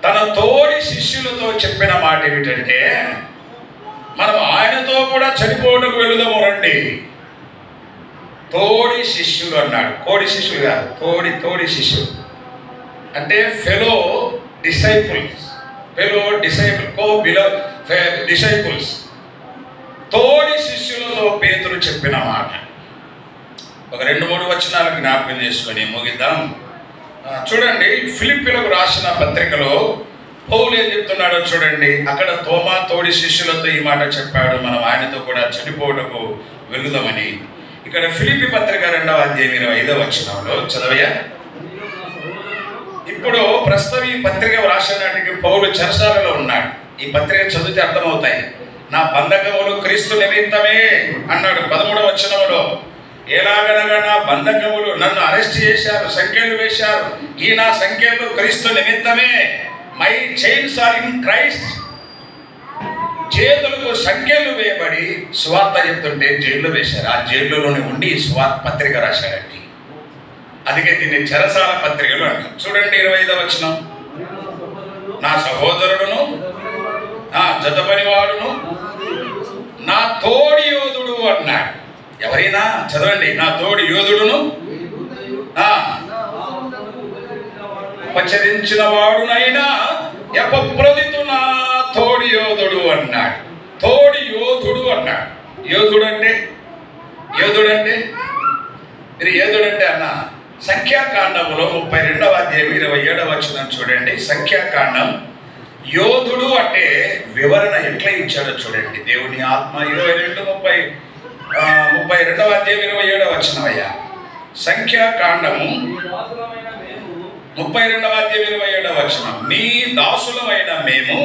తన తోడి శిష్యులతో చెప్పిన మాట ఏమిటంటే, మనం ఆయనతో కూడా చనిపోవడానికి వెళుదాము రండి. తోడి శిష్యులు అన్నాడు. కోడి శిష్యులు కాదు, తోడి శిష్యులు అంటే ఫెలో డిసైపుల్స్. డిసైపుల్స్ తోడి శిష్యులతో పేతురు చెప్పిన మాట. ఒక 2-3 వచనాలు జ్ఞాపకం చేసుకొని ముగిద్దాం. చూడండి, ఫిలిప్పీలకు రాసిన పత్రికలో పౌలు ఏం చెప్తున్నాడో చూడండి. అక్కడ తోమా తోడి శిష్యులతో ఈ మాట చెప్పాడు, మనం ఆయనతో కూడా చనిపోవటకు వెళుదామని. ఇక్కడ ఫిలిప్పీ పత్రిక 2వ అధ్యాయం 25వ వచనంలో చదవయ్యా. ఇప్పుడు ప్రస్తుతం ఈ పత్రిక రాసడానికి పౌలు చెరసాలలో ఉన్నాడు. ఈ పత్రిక చదివితే అర్థమవుతాయి. నా బంధకములు క్రీస్తు నిమిత్తమే అన్నాడు 13వ వచనంలో. ఎలాగనగా నా బంధకములు, నన్ను అరెస్ట్ చేశారు, సంఖ్యలు వేశారు, ఈ నా సంఖ్యలు క్రీస్తు నిమిత్తమే. My chains are in Christ. చేతులకు సంఖ్యలు వేయబడి సువార్త చెప్తుంటే జైల్లో వేశారు. ఆ జైల్లోనే ఉండి సువార్త పత్రిక రాశాడండి. అందుకే దీన్ని చెరసాల పత్రికలు అంటారు. చూడండి 25వ వచనం. నా సహోదరుడును, నా జతపనివాడును, నా తోడి యోధుడు అన్నాడు. ఎవరైనా చదవండి. నా తోడి యోధుడును, ఉపచరించిన వాడునైనా ఎపప్రదితు నా తోడి యోధుడు అన్నాడు. తోడి యోధుడు అన్నాడు. యోధుడు అంటే మీరు యోధుడంటే అన్న సంఖ్యాకాండములో 32వ అధ్యాయం 27వ వచనం చూడండి. సంఖ్యాకాండం యోధుడు అంటే వివరణ ఎట్లా ఇచ్చాడో చూడండి. దేవుని ఆత్మ 32వ అధ్యాయం 27వ వచనం అయ్యా. సంఖ్యాకాండము 32వ అధ్యాయం 27వ వచనం. నీ దాసులమైన మేము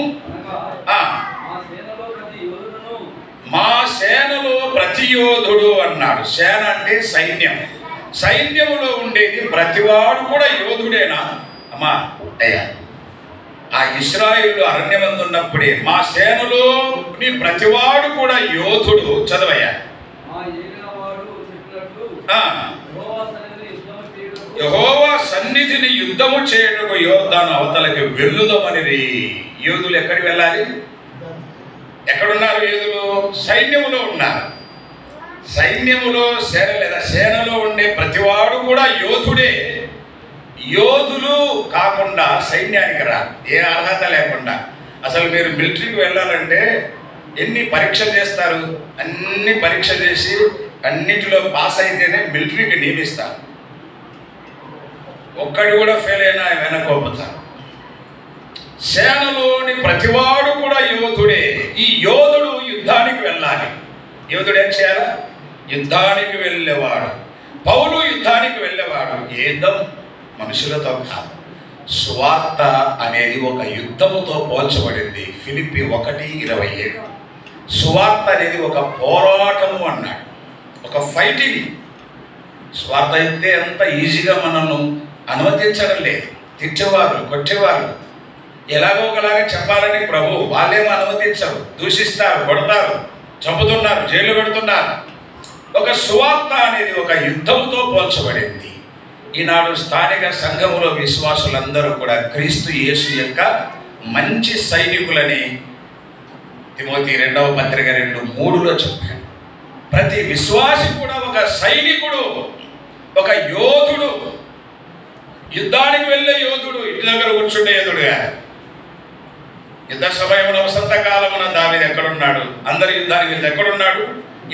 మా సేనలో ప్రతి యోధుడు అన్నాడు. సేన అంటే సైన్యం. సైన్యములో ఉండేది ప్రతివాడు కూడా యోధుడేనా అమ్మా? అయ్యా, ఆ ఇశ్రాయేలు అరణ్యమందు ఉన్నప్పుడే మా సేనలో నీ ప్రతివాడు కూడా యోధుడు. చదవయ్యా. యెహోవా సన్నిధిని యుద్ధము చేయటకు యోర్దాను అవతలకి వెళ్ళుదామని. యోధులు ఎక్కడికి వెళ్ళాలి? ఎక్కడున్నారు యోధులు? సైన్యములో ఉన్నారు. సైన్యములో సేన లేదా సేనలో ఉండే ప్రతివాడు కూడా యోధుడే. యోధులు కాకుండా సైన్యానికి రా, ఏ అర్హత లేకుండా. అసలు మీరు మిలిటరీకి వెళ్ళాలంటే ఎన్ని పరీక్షలు చేస్తారు? అన్ని పరీక్షలు చేసి అన్నిటిలో పాస్ అయితేనే మిలిటరీకి నియమిస్తారు. ఒక్కడి కూడా ఫెయిల్ అయినా వెనకోపుతారు. సేనలోని ప్రతివాడు కూడా యోధుడే. ఈ యోధుడు యుద్ధానికి వెళ్ళాలి. యోధుడు ఏం చేయాలి? యుద్ధానికి వెళ్ళేవాడు. పౌలు యుద్ధానికి వెళ్ళేవాడు. యుద్ధం మనుషులతో కాదు. సువార్త అనేది ఒక యుద్ధముతో పోల్చబడింది. ఫిలిప్పి 1:27. సువార్త అనేది ఒక పోరాటము అన్నాడు, ఒక ఫైటింగ్. స్వార్థ అయితే అంత ఈజీగా మనల్ని అనుమతించడం లేదు. తిట్టేవారు, కొట్టేవారు, ఎలాగో ఒకలాగా చెప్పాలని ప్రభు వాళ్ళేమో అనుమతించరు. దూషిస్తారు, కొడతారు, చంపుతున్నారు, జైలు పెడుతున్నారు. ఒక సువార్త అనేది ఒక యుద్ధంతో పోల్చబడింది. ఈనాడు స్థానిక సంఘములో విశ్వాసులందరూ కూడా క్రీస్తు యేసు యొక్క మంచి సైనికులని తిమోతి 2వ పత్రిక 2:3లో చెప్పాడు. ప్రతి విశ్వాసి కూడా ఒక సైనికుడు, ఒక యోధుడు. యుద్ధానికి వెళ్ళే యోధుడు, ఇంటి దగ్గర కూర్చుండే యోధుడు కాదు. యుద్ధ సమయమున వసంతకాలమున దావీదు ఎక్కడున్నాడు? అందరు యుద్ధానికి వెళ్ళి ఎక్కడున్నాడు?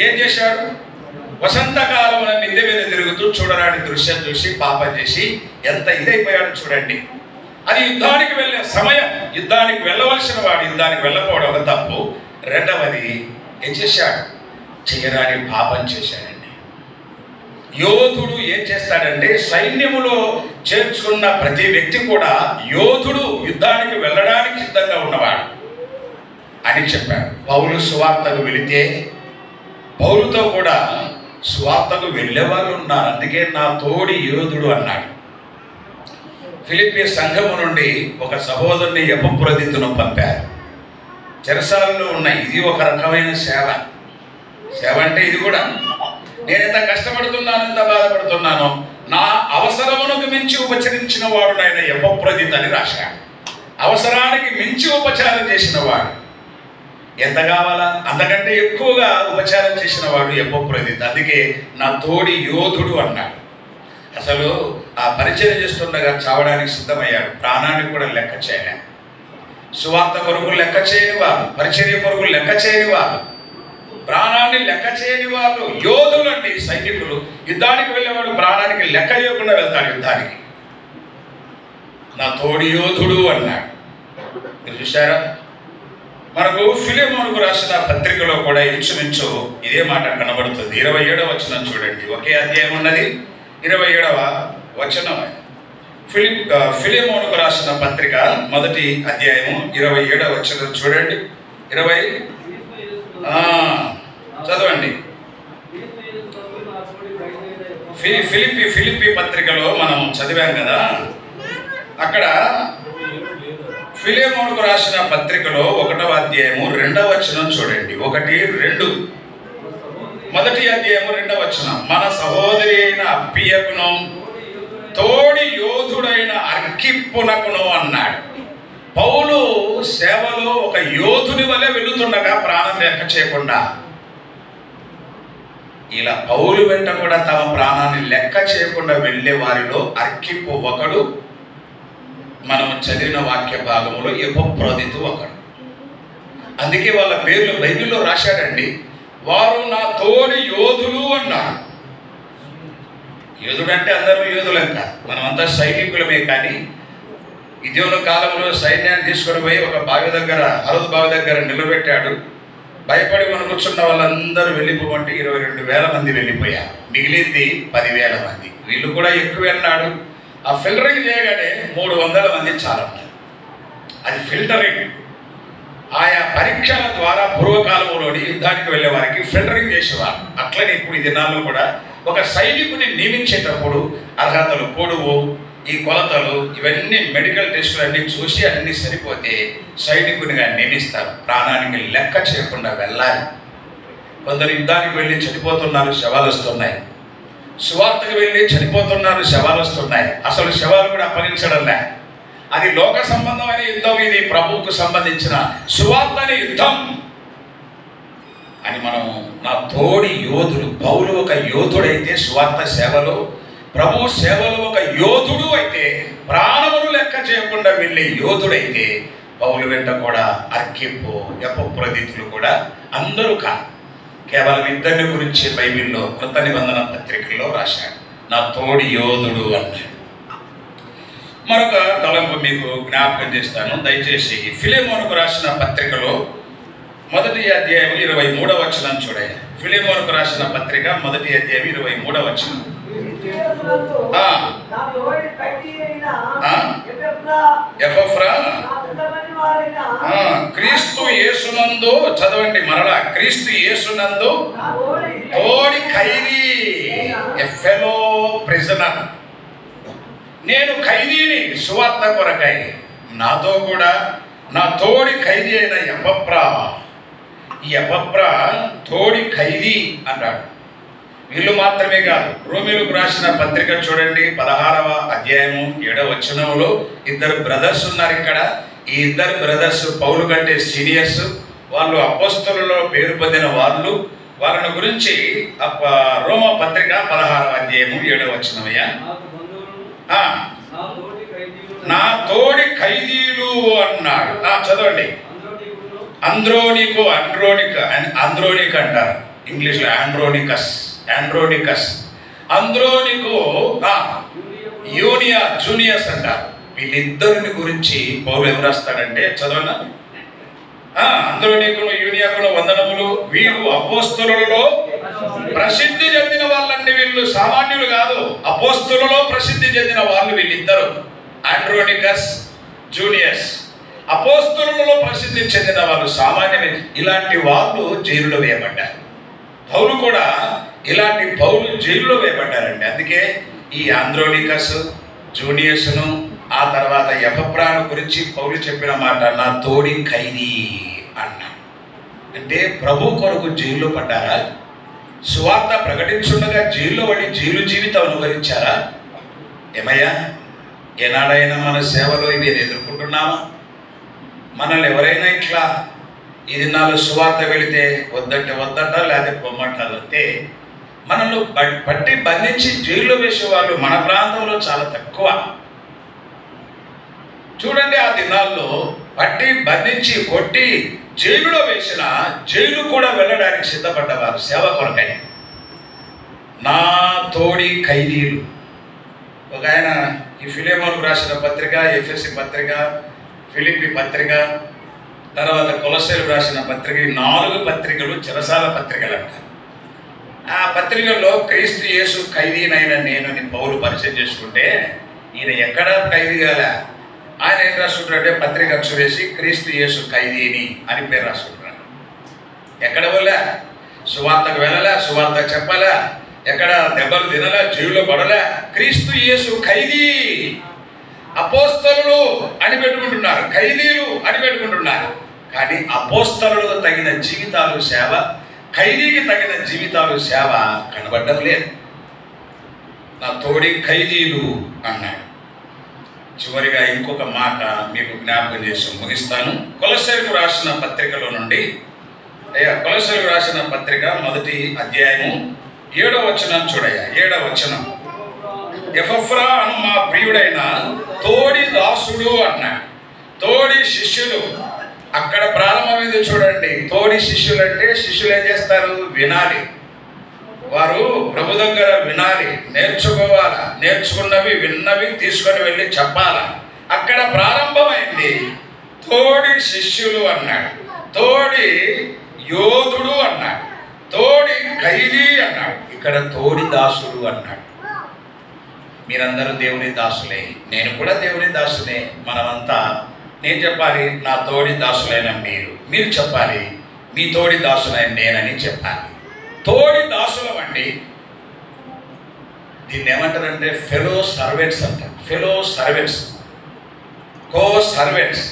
ఏం చేశాడు? వసంతకాలమున మిద్దె మీద తిరుగుతూ చూడరాని దృశ్యం చూసి పాపం చేసి ఎంత ఇదైపోయాడు చూడండి. అది యుద్ధానికి వెళ్ళే సమయం. యుద్ధానికి వెళ్ళవలసిన వాడు యుద్ధానికి వెళ్ళకపోవడం ఒక తప్పు. రెండవది ఏం చేశాడు? చేయరాని పాపం చేశాడండి. యోధుడు ఏం చేస్తాడంటే సైన్యములో చేర్చుకున్న ప్రతి వ్యక్తి కూడా యోధుడు, యుద్ధానికి వెళ్ళడానికి సిద్ధంగా ఉన్నవాడు అని చెప్పాడు. పౌలు సువార్తకు వెళితే పౌలుతో కూడా సువార్తకు వెళ్ళే వాళ్ళు ఉన్నారు. అందుకే నా తోడి యోధుడు అన్నాడు. ఫిలిప్పి సంఘము నుండి ఒక సహోదరుని ఎపఫ్రోదితును పంపారు. చెరసాలలో ఉన్న ఇది ఒక రకమైన సేవ. సేవ అంటే ఇది కూడా. నేను ఎంత కష్టపడుతున్నాను, ఎంత బాధపడుతున్నానో, నా అవసరమునకు మించి ఉపచరించిన వాడు నాయన ఎపఫ్రోదితు అని రాశాడు. అవసరానికి మించి ఉపచారం చేసిన వాడు. ఎంత కావాలా అంతకంటే ఎక్కువగా ఉపచారం చేసిన వాడు ఎపఫ్రోదితు. అందుకే నా తోడి యోధుడు అన్నాడు. అసలు ఆ పరిచయం చేస్తుండగా చావడానికి సిద్ధమయ్యాడు. ప్రాణాన్ని కూడా లెక్క చేయలే. సువార్త కొరకు లెక్క చేయని వాళ్ళు, పరిచర్య కొరకు లెక్క చేయని వాళ్ళు, ప్రాణాన్ని లెక్క చేయని వాళ్ళు యోధులు అండి, సైనికులు. యుద్ధానికి వెళ్ళేవాడు ప్రాణానికి లెక్క చేయకుండా వెళ్తాడు యుద్ధానికి. నా తోడి యోధుడు అన్నాడు. మీరు చూసారా? మనకు ఫిలెమోనుకు రాసిన పత్రికలో కూడా ఇంచుమించు ఇదే మాట కనబడుతుంది. 27వ వచనం చూడండి. ఒకే అధ్యాయం ఉన్నది, 27వ వచనం. ఫిలెమోనుకు రాసిన పత్రిక 1వ అధ్యాయము 27వ వచనం చూడండి. 20 చదవండి. ఫిలిప్పి పత్రికలో మనం చదివాం కదా. అక్కడ ఫిలెమోనుకు రాసిన పత్రికలో 1వ అధ్యాయము 2వ వచనం చూడండి. 1-2 1వ అధ్యాయము 2వ వచనం. మన సహోదరి అయిన అప్పియకును తోడి యోధుడైన అర్కిప్పునకును అన్నాడు. పౌలు సేవలో ఒక యోధుని వలె వెళుతుండగా ప్రాణం లెక్క చేయకుండా, ఇలా పౌలు వెంట కూడా తమ ప్రాణాన్ని లెక్క చేయకుండా వెళ్ళే వారిలో అర్కిప్పు ఒకడు. మనం చదివిన వాక్య భాగంలో ఎపఫ్రోదితు ఒకడు. అందుకే వాళ్ళ పేర్లు బైబిల్లో రాశాడండి. వారు నా తోడి యోధులు అన్నారు. యోధుడు అంటే అందరూ యోధులంట, మనమంతా సైనికులమే. కానీ ఇదేవో కాలంలో సైన్యాన్ని తీసుకొని పోయి ఒక బావి దగ్గర, అరదు బావి దగ్గర నిలబెట్టాడు. భయపడి మనం కూర్చున్న వాళ్ళందరూ వెళ్ళిపోమంటే 22,000 మంది వెళ్ళిపోయారు. మిగిలింది 10,000 మంది. వీళ్ళు కూడా ఎక్కువ అన్నాడు. ఆ ఫిల్టరింగ్ చేయగానే 300 మంది చాలా ఉన్నారు. అది ఫిల్టరింగ్. ఆయా పరీక్షల ద్వారా పూర్వకాలంలోని యుద్ధానికి వెళ్ళే వారికి ఫిల్టరింగ్ చేసేవారు. అట్లనే ఇప్పుడు ఈ దినాల్లో కూడా ఒక సైనికుని నియమించేటప్పుడు అర్హతలు, పొడువు, ఈ కొలతలు, ఇవన్నీ మెడికల్ టెస్టులు అన్నీ చూసి అన్నీ సరిపోతే సైనికునిగా నియమిస్తారు. ప్రాణానికి లెక్క చేయకుండా వెళ్ళాలి. కొందరు యుద్ధానికి వెళ్ళి చనిపోతున్నారు, శవాలు వస్తున్నాయి. సువార్తకు వెళ్ళి చనిపోతున్నారు, శవాలు వస్తున్నాయి. అసలు శవాలు కూడా అప్పగించడంలే. అది లోక సంబంధమైన యుద్ధం, ఇది ప్రభువుకు సంబంధించిన సువార్త అనే యుద్ధం అని మనం నా తోడి యోధుడు. పౌలు ఒక యోధుడైతే సువార్త సేవలో, ప్రభు సేవలో ఒక యోధుడు అయితే, ప్రాణమును లెక్క చేయకుండా వెళ్ళే యోధుడైతే పౌలు వెంట కూడా అర్కిప్పు, ఎపఫ్రోదితులు కూడా అందరూ కాదు. కేవలం ఇద్దరిని గురించి బైబిల్లో కృత నిబంధన పత్రికల్లో రాశాడు. నా తోడి యోధుడు అన్నాడు. మరొక తలంపు మీకు జ్ఞాపకం చేస్తాను. దయచేసి ఫిలెమోనుకు రాసిన పత్రికలో 1వ అధ్యాయం 23వ వచనం చూడండి. ఫిలెమోనుకు రాసిన పత్రిక 1వ అధ్యాయం 23వ వచనం. ఎపఫ్రా క్రీస్తు యేసునందు, చదవండి మరలా, క్రీస్తు యేసునందు తోడి ఖైదీ, ఎ ఫెలో ప్రిజనర్. నేను ఖైదీని సువార్త కొరకై, నాతో కూడా నా తోడి ఖైదీ అయిన ఎపఫ్రా, ఈ ఎపఫ్రా తోడి ఖైదీ అన్నాడు. వీళ్ళు మాత్రమే కాదు, రోమీయులకు రాసిన పత్రిక చూడండి 16వ అధ్యాయము 7వ వచనంలో ఇద్దరు బ్రదర్స్ ఉన్నారు ఇక్కడ. ఈ ఇద్దరు బ్రదర్స్ పౌలు కంటే సీనియర్స్, వాళ్ళు అపోస్తలులలో పేరు పొందిన వాళ్ళు. వాళ్ళని గురించి రోమ పత్రిక 16వ అధ్యాయము 7వ వచనమయ్యా. నా తోడి ఖైదీలు అన్నాడు. చదవండి. ఆంద్రోనికు అంటారు ఇంగ్లీష్లో, ఆండ్రోనికస్. ఆంద్రోనికు యూనియా జూనియర్స్ అంటారు. వీళ్ళిద్దరిని గురించి పౌలు ఏం రాస్తాడంటే, చదవనా, ఆంద్రోనికును యూనియాకును వందనములు. వీరు అపోస్తలులలో ప్రసిద్ధి చెందిన వాళ్ళండి. వీళ్ళు సామాన్యులు కాదు, అపోస్తలులలో ప్రసిద్ధి చెందిన వాళ్ళు వీళ్ళిద్దరు, ఆండ్రోనికస్ జూనియర్స్. అపోస్తలులలో ప్రసిద్ధి చెందిన వాళ్ళు సామాన్యమే. ఇలాంటి వాళ్ళు జైలులో వేయబడ్డారు. పౌలు కూడా ఇలాంటి పౌలు జైల్లో వేయబడ్డారండి. అందుకే ఈ ఆంద్రోనికస్ జూనియర్స్ను, ఆ తర్వాత ఎపఫ్రాను గురించి పౌలు చెప్పిన మాట నా తోడి ఖైదీ అన్నాడు. అంటే ప్రభు కొరకు జైల్లో పడ్డారా? సువార్త ప్రకటించుండగా జైల్లో పడి జైలు జీవితం అనుభవించారా? ఏమయ్యా, ఏనాడైనా మన సేవలో ఇవి ఎదుర్కొంటున్నామా? మనల్ని ఎవరైనా ఇట్లా ఈ దినాలు సువార్త వెళితే వద్దంటే వద్దంట, లేకపోతే పొమ్మంటారు అంటే మనల్ని పట్టి బంధించి జైల్లో వేసేవాళ్ళు మన ప్రాంతంలో చాలా తక్కువ. చూడండి, ఆ దినాల్లో పట్టి బంధించి కొట్టి జైలులో వేసిన, జైలు కూడా వెళ్ళడానికి సిద్ధపడ్డవారు సేవ కొరకై. నా తోడి ఖైదీలు. ఒక ఆయన ఈ ఫిలెమోనుకు రాసిన పత్రిక, ఎఫెసీ పత్రిక, ఫిలిప్పీ పత్రిక, తర్వాత కొలస్సీలకు రాసిన పత్రిక, 4 పత్రికలు చెరసాల పత్రికలు అంటారు. ఆ పత్రికల్లో క్రీస్తు యేసు ఖైదీనైన నేనని పౌలు పరిచయం చేసుకుంటే, ఈయన ఎక్కడ ఖైదీ కాలే. ఆయన ఏం రాసుకుంటాడంటే పత్రిక అచ్చు వేసి క్రీస్తు యేసు ఖైదీని అని పేరు రాసుకుంటున్నాడు. ఎక్కడ పోలే, సువార్తకు వెళ్ళలే, సువార్త చెప్పలే, ఎక్కడ దెబ్బలు తినలే, జైల్లో పడలే. క్రీస్తు యేసు ఖైదీ. అపోస్తలులు అని పెట్టుకుంటున్నారు, ఖైదీలు అని పెట్టుకుంటున్నారు. కానీ అపోస్తలులకు తగిన జీవితాలు సేవ, ఖైదీకి తగిన జీవితాలు సేవ కనబడడం లేదు. నా తోడి ఖైదీలు అన్నాడు. చివరిగా ఇంకొక మాట మీకు జ్ఞాపకం చేసి ముగిస్తాను. కొలస్సీలకు రాసిన పత్రికలో నుండి, కొలస్సీలకు రాసిన పత్రిక 1వ అధ్యాయము 7వ వచనం చూడయ్యా. 7వ వచనం. ఎపఫ్రా అను మా ప్రియుడైన తోడి దాసుడు అన్నాడు. తోడి శిష్యులు అక్కడ ప్రారంభమైంది చూడండి. తోడి శిష్యులు అంటే శిష్యులు ఏం చేస్తారు? వినాలి. వారు ప్రభు దగ్గర వినాలి, నేర్చుకోవాలా, నేర్చుకున్నవి విన్నవి తీసుకొని వెళ్ళి చెప్పాలా. అక్కడ ప్రారంభమైంది. తోడి శిష్యులు అన్నాడు, తోడి యోధుడు అన్నాడు, తోడి ఖైదీ అన్నాడు, ఇక్కడ తోడి దాసుడు అన్నాడు. మీరందరూ దేవుని దాసులే, నేను కూడా దేవుని దాసులే. మనమంతా, నేను చెప్పాలి నా తోడి దాసులైన మీరు చెప్పాలి మీ తోడి దాసులైన నేనని చెప్పాలి. తోడి దాసులం అండి. దీన్ని ఏమంటారంటే ఫెలో సర్వెంట్స్ అంటారు. ఫెలో సర్వెంట్స్, కో సర్వెంట్స్.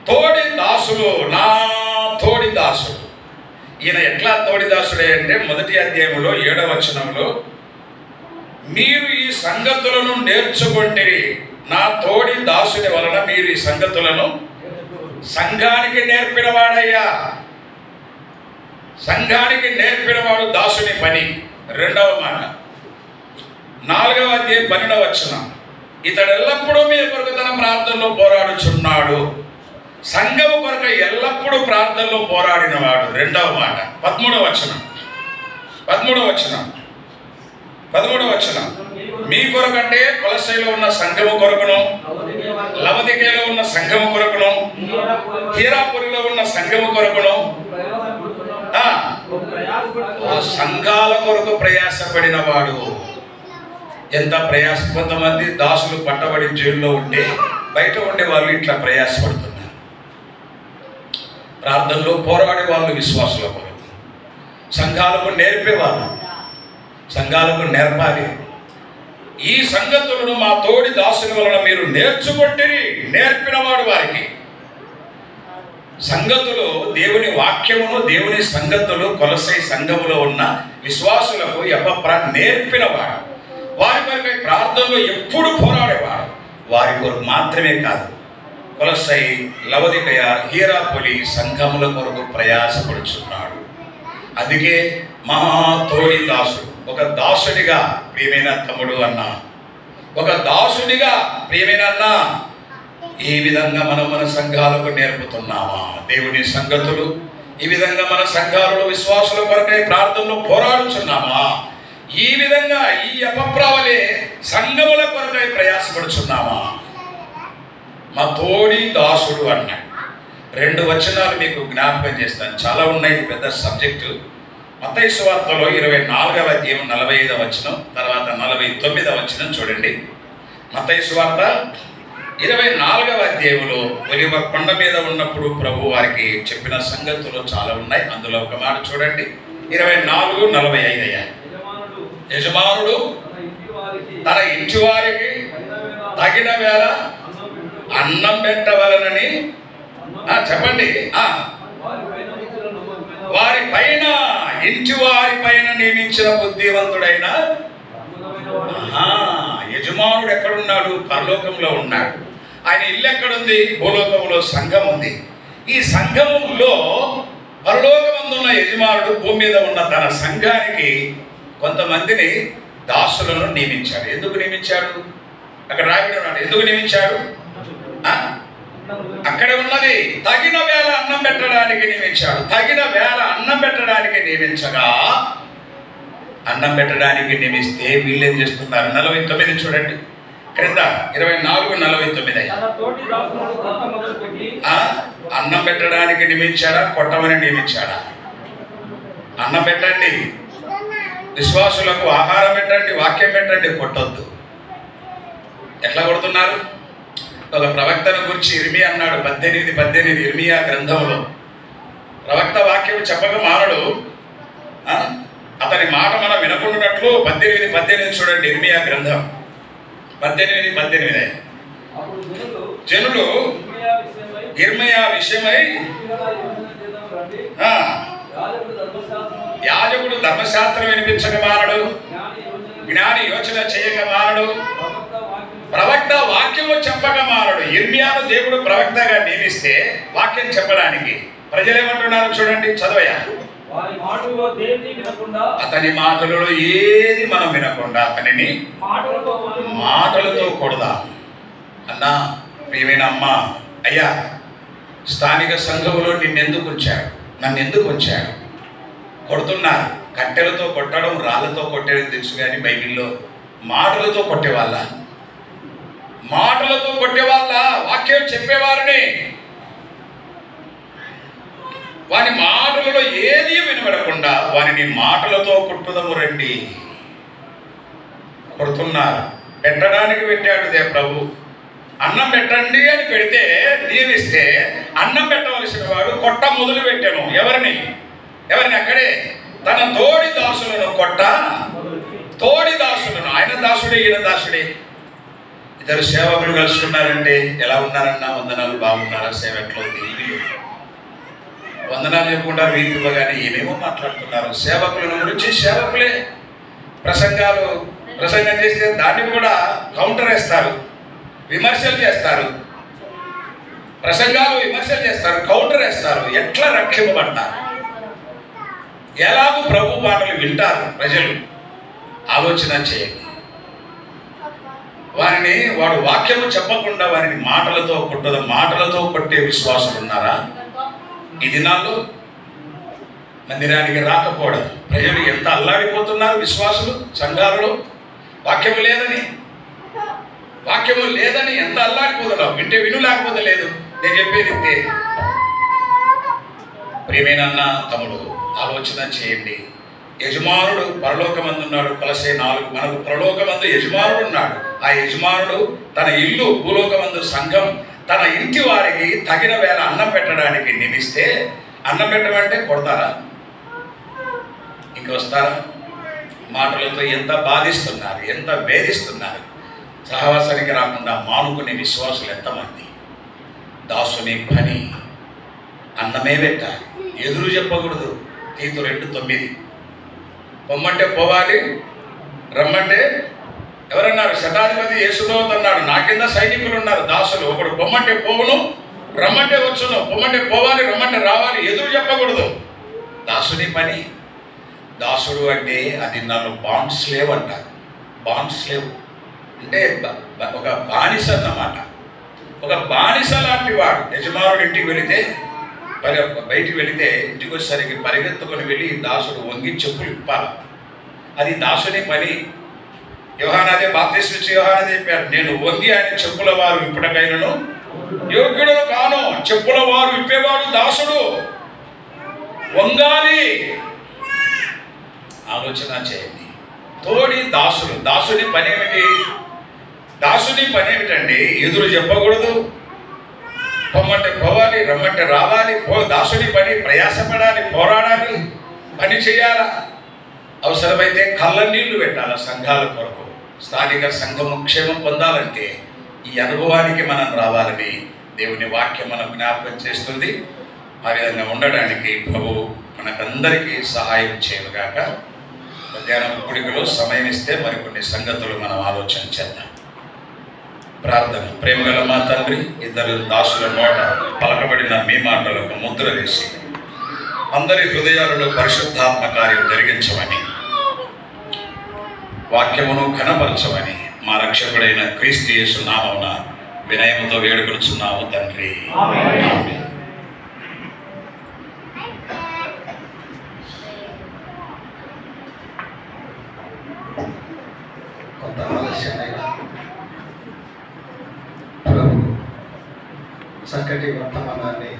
తోడి దాసులు, నా తోడి దాసులు. ఈయన ఎట్లా తోడి దాసుడే అంటే 1వ అధ్యాయంలో 7వ వచనంలో, మీరు ఈ సంగతులను నేర్చుకుంటిరి, నా తోడి దాసుని వలన మీరు ఈ సంగతులను సంఘానికి నేర్పినవాడయ్యా. సంఘానికి నేర్పినవాడు దాసుని పని. 2వ మాట 4వ అధ్యాయం 12వ వచనం. ఇతడు ఎల్లప్పుడూ మీ కొరకు తన ప్రార్థనలో పోరాడుచున్నాడు. సంఘము కొరకు ఎల్లప్పుడూ ప్రార్థనలో పోరాడినవాడు. రెండవ మాట 13వ వచనం. మీ కొరకంటే కొలసైలో ఉన్న సంఘము కొరకును, లవదికేలో ఉన్న సంఘము కొరకును, హీరాపురిలో ఉన్న సంఘము కొరకును, సంఘాల కొరకు ప్రయాసపడిన వాడు. ఎంత ప్రయాస! కొంతమంది దాసులు పట్టబడి జైల్లో ఉంటే బయట ఉండే వాళ్ళు ఇట్లా ప్రయాసపడుతున్నారు. ప్రార్థనలో పోరాడే వాళ్ళు విశ్వాసుల కొరకు, సంఘాలకు నేర్పేవాళ్ళు, సంఘాలకు నేర్పాలి. ఈ సంగతులను మా తోడి దాసుల వలన మీరు నేర్పినవాడు వారికి. సంగతులు, దేవుని వాక్యమును, దేవుని సంగతులు కొలసై సంఘములో ఉన్న విశ్వాసులకు ఎపఫ్రా నేర్పినవాడు. వారి కొరకై ప్రార్థనలో ఎప్పుడు పోరాడేవాడు. వారి కొరకు మాత్రమే కాదు, కొలసై, లవదికయ, హీరాపొలి సంఘముల కొరకు ప్రయాసపడుచున్నాడు. అందుకే మహా తోడి దాసుడు. ఒక దాసుడిగా ప్రియమైన తమ్ముడు అన్నా, ఒక దాసుడిగా ప్రియమైన అన్నా, ఈ విధంగా మనం మన సంఘాలకు నేర్పుతున్నామా దేవుని సంగతులు? ఈ విధంగా మన సంఘాలలో విశ్వాసుల కొరకై ప్రార్థనలో పోరాడుచున్నామా? ఈ విధంగా ఈ ఎపఫ్రావలే సంఘముల కొరకై ప్రయాసపడుచున్నామా? మా తోడి దాసుడు అన్నాడు. 2 వచనాలు మీకు జ్ఞాపకం చేస్తాను, చాలా ఉన్నాయి, పెద్ద సబ్జెక్టు. మత్తయి సువార్తలో 24వ అధ్యాయం 45వ వచనం, తర్వాత 49వ వచనం చూడండి. మత్తయి సువార్త 24వ అధ్యాయంలో ఒలివ కొండ మీద ఉన్నప్పుడు ప్రభు వారికి చెప్పిన సంగతులు చాలా ఉన్నాయి. అందులో ఒక మాట చూడండి, 24:45 అయ్యాయి. యజమానుడు తన ఇంటి వారికి తగిన వేళ అన్నం పెట్టవలనని చెప్పండి. వారి పైన, ఇంటి వారి పైన నియమించిన బుద్ధివంతుడైన యజమానుడు ఎక్కడున్నాడు? పరలోకంలో ఉన్నాడు. ఆయన ఇల్లు ఎక్కడుంది? భూలోకంలో సంఘం ఉంది. ఈ సంఘంలో పరలోకమందున్న యజమానుడు భూమి మీద ఉన్న తన సంఘానికి కొంతమందిని దాసులను నియమించాడు. ఎందుకు నియమించాడు? అక్కడ రాబడి ఉన్నాడు. ఎందుకు నియమించాడు? అక్కడే ఉన్నది, తగిన వేళ అన్నం పెట్టడానికి నియమించాడు. తగిన వేళ అన్నం పెట్టడానికి నియమించగా, అన్నం పెట్టడానికి నియమిస్తే వీళ్ళేం చేస్తున్నారు? 49 చూడండి, క్రింద 24:49. అన్నం పెట్టడానికి నియమించాడా? కొట్టమని నియమించాడా? అన్నం పెట్టండి, విశ్వాసులకు ఆహారం పెట్టండి, వాక్యం పెట్టండి, కొట్టొద్దు. ఎట్లా కొడుతున్నారు? ఒక ప్రవక్తను గురించి ఇర్మియా అన్నాడు, 18 ఇర్మియా గ్రంథంలో. ప్రవక్త వాక్యం చెప్పక మానడు, అతని మాట మనం వినకుండానట్లు 18 చూడండి, ఇర్మియా గ్రంథం 18:18. జనులు ఇర్మియా విషయమై యాజకుడు ధర్మశాస్త్రం వినిపించక మానడు, జ్ఞాని యోచన చేయక మానడు, ప్రవక్త వాక్యము చెప్పక మానడు. ఇర్మియాను దేవుడు ప్రవక్తగా నియమిస్తే వాక్యం చెప్పడానికి ప్రజలు ఏమంటున్నారు చూడండి, చదవయా. అతని మాటలలో ఏది మనం వినకుండా అతనిని మాటలతో కొడదాం. అన్నా, ప్రియమైన అమ్మ, అయ్యా, స్థానిక సంఘములో నిన్నెందుకు ఉంచాడు? నన్ను ఎందుకు ఉంచాడు? కొడుతున్నారు. కట్టెలతో కొట్టడం, రాళ్ళతో కొట్టడం తెలుసు, కానీ బైబిల్లో మాటలతో కొట్టేవాళ్ళ, మాటలతో కొట్టేవాళ్ళ, వాక్యం చెప్పేవారిని వాని మాటలలో ఏది వినబడకుండా వారిని మాటలతో కొట్టుదము రండి. కొడుతున్నారు. పెట్టడానికి పెట్టాడు ప్రభు. అన్నం పెట్టండి అని పెడితే, నియమిస్తే అన్నం పెట్టవలసిన వాడు కొట్ట మొదలు పెట్టాను. ఎవరిని? అక్కడే తన తోడి దాసులను తోడి దాసులను. ఆయన దాసుడే, ఈయన దాసుడే. ఇద్దరు సేవకులు కలుసుకున్నారంటే ఎలా ఉన్నారన్నా, వందనాలు, బాగున్నారా, సేవ ఎట్లా ఉంది, వందనాలు చెప్పుకుంటారు, వీధి ఇవ్వగానే ఏమేమో మాట్లాడుతున్నారు. సేవకులను గురించి సేవకులే ప్రసంగం చేస్తే దాన్ని కూడా కౌంటర్ వేస్తారు, విమర్శలు చేస్తారు. ప్రసంగాలు విమర్శలు చేస్తారు, కౌంటర్ వేస్తారు. ఎట్లా రక్షింపబడతారు? ఎలాగూ ప్రభు మాటలు వింటారు ప్రజలు? ఆలోచన చేయండి. వాడు వాక్యము చెప్పకుండా వారిని మాటలతో కొట్టే విశ్వాసులు ఉన్నారా? ఈ దినాల్లో మందిరానికి రాకపోవడం, ప్రజలు ఎంత అల్లాడిపోతున్నారు విశ్వాసులు సంఘాలలో. వాక్యము లేదని ఎంత అల్లాడిపోతున్నావు. వింటే విను, లేకపోతే లేదు. నేను చెప్పేది ఇంతే. ప్రియమైన అన్న తమ్ముడు, ఆలోచన చేయండి. యజమానుడు పరలోకమందు ఉన్నాడు. కొలసే 4 మనకు పరలోకమందు యజమానుడు ఉన్నాడు. ఆ యజమానుడు తన ఇల్లు భూలోకమందు సంఘం తన ఇంటి వారికి తగిన వేళ అన్నం పెట్టడానికి నియమిస్తే, అన్నం పెట్టమంటే కొడతారా? ఇంకొస్తారా? మాటలతో ఎంత బాధిస్తున్నారు, ఎంత వేధిస్తున్నారు. సహవాసానికి రాకుండా మానుకునే విశ్వాసులు ఎంతమంది. దాసుని పని అన్నమే పెట్టాలి, ఎదురు చెప్పకూడదు. తీతు 2:9 పొమ్మంటే పోవాలి, రమ్మంటే ఎవరన్నారు? శతాధిపతి యేసుదూత అన్నాడు. నా కింద సైనికులు ఉన్నారు, దాసులు. ఒకడు పొమ్మంటే పోవును, రమ్మంటే వచ్చును. పొమ్మంటే పోవాలి, రమ్మంటే రావాలి, ఎదురు చెప్పకూడదు. దాసుని పని. దాసుడు అంటే అది నన్ను బాండ్ స్లేవ్ అంటారు. బాండ్ స్లేవ్ అంటే ఒక బానిస అన్నమాట. ఒక బానిస లాంటి వాడు. యజమానుడు ఇంటికి వెళితే, బయటికి వెళితే ఇంటికి వచ్చేసరికి పరిగెత్తుకొని వెళ్ళి దాసుడు వంగి చెప్పులు ఇప్పాలి. అది దాసుని పని. యోహానదే బాప్తిస్మం ఇచ్చి యోహానదే చెప్పారు, నేను వంగి ఆయన చెప్పుల వారు ఇప్పటికైనను యోగ్యుడు కాను. చెప్పుల వారు ఇప్పేవాడు దాసుడు. వంగాలి. ఆలోచన చేయండి. తోడి దాసులు. దాసుని పని ఏమిటి? దాసుని పని ఏమిటండి? ఎదురు చెప్పకూడదు, పొమ్మంటే పోవాలి, రమ్మంటే రావాలి. దాసుని పని ప్రయాసపడాలి, పోరాడాలి, పని చేయాలా. అవసరమైతే కళ్ళ నీళ్లు పెట్టాలి సంఘాల కొరకు. స్థానిక సంఘము క్షేమం పొందాలంటే ఈ అనుభవానికి మనం రావాలని దేవుని వాక్యం మనం జ్ఞాపకం చేస్తుంది. ఆ విధంగా ఉండడానికి ప్రభు మనకందరికీ సహాయం చేయనుగాక. మధ్యాహ్నం కూడికలో సమయం ఇస్తే మరికొన్ని సంగతులు మనం ఆలోచన చేద్దాం. ప్రార్థన. ప్రేమగల మా తండ్రి, 2 దాసుల నోట పలకబడిన మీ మాటలకు ముద్ర వేసి అందరి హృదయాలలో పరిశుద్ధాత్మ కార్యం జరిగించమని, వాక్యమును ఘనపరచమని మా రక్షకుడైన క్రీస్తు యేసు నామమున వినయముతో వేడుకొనుచున్నాము తండ్రి. ఆమేన్. కొంత ఆలస్యమైన ప్రభు చక్కటి వర్తమానాన్ని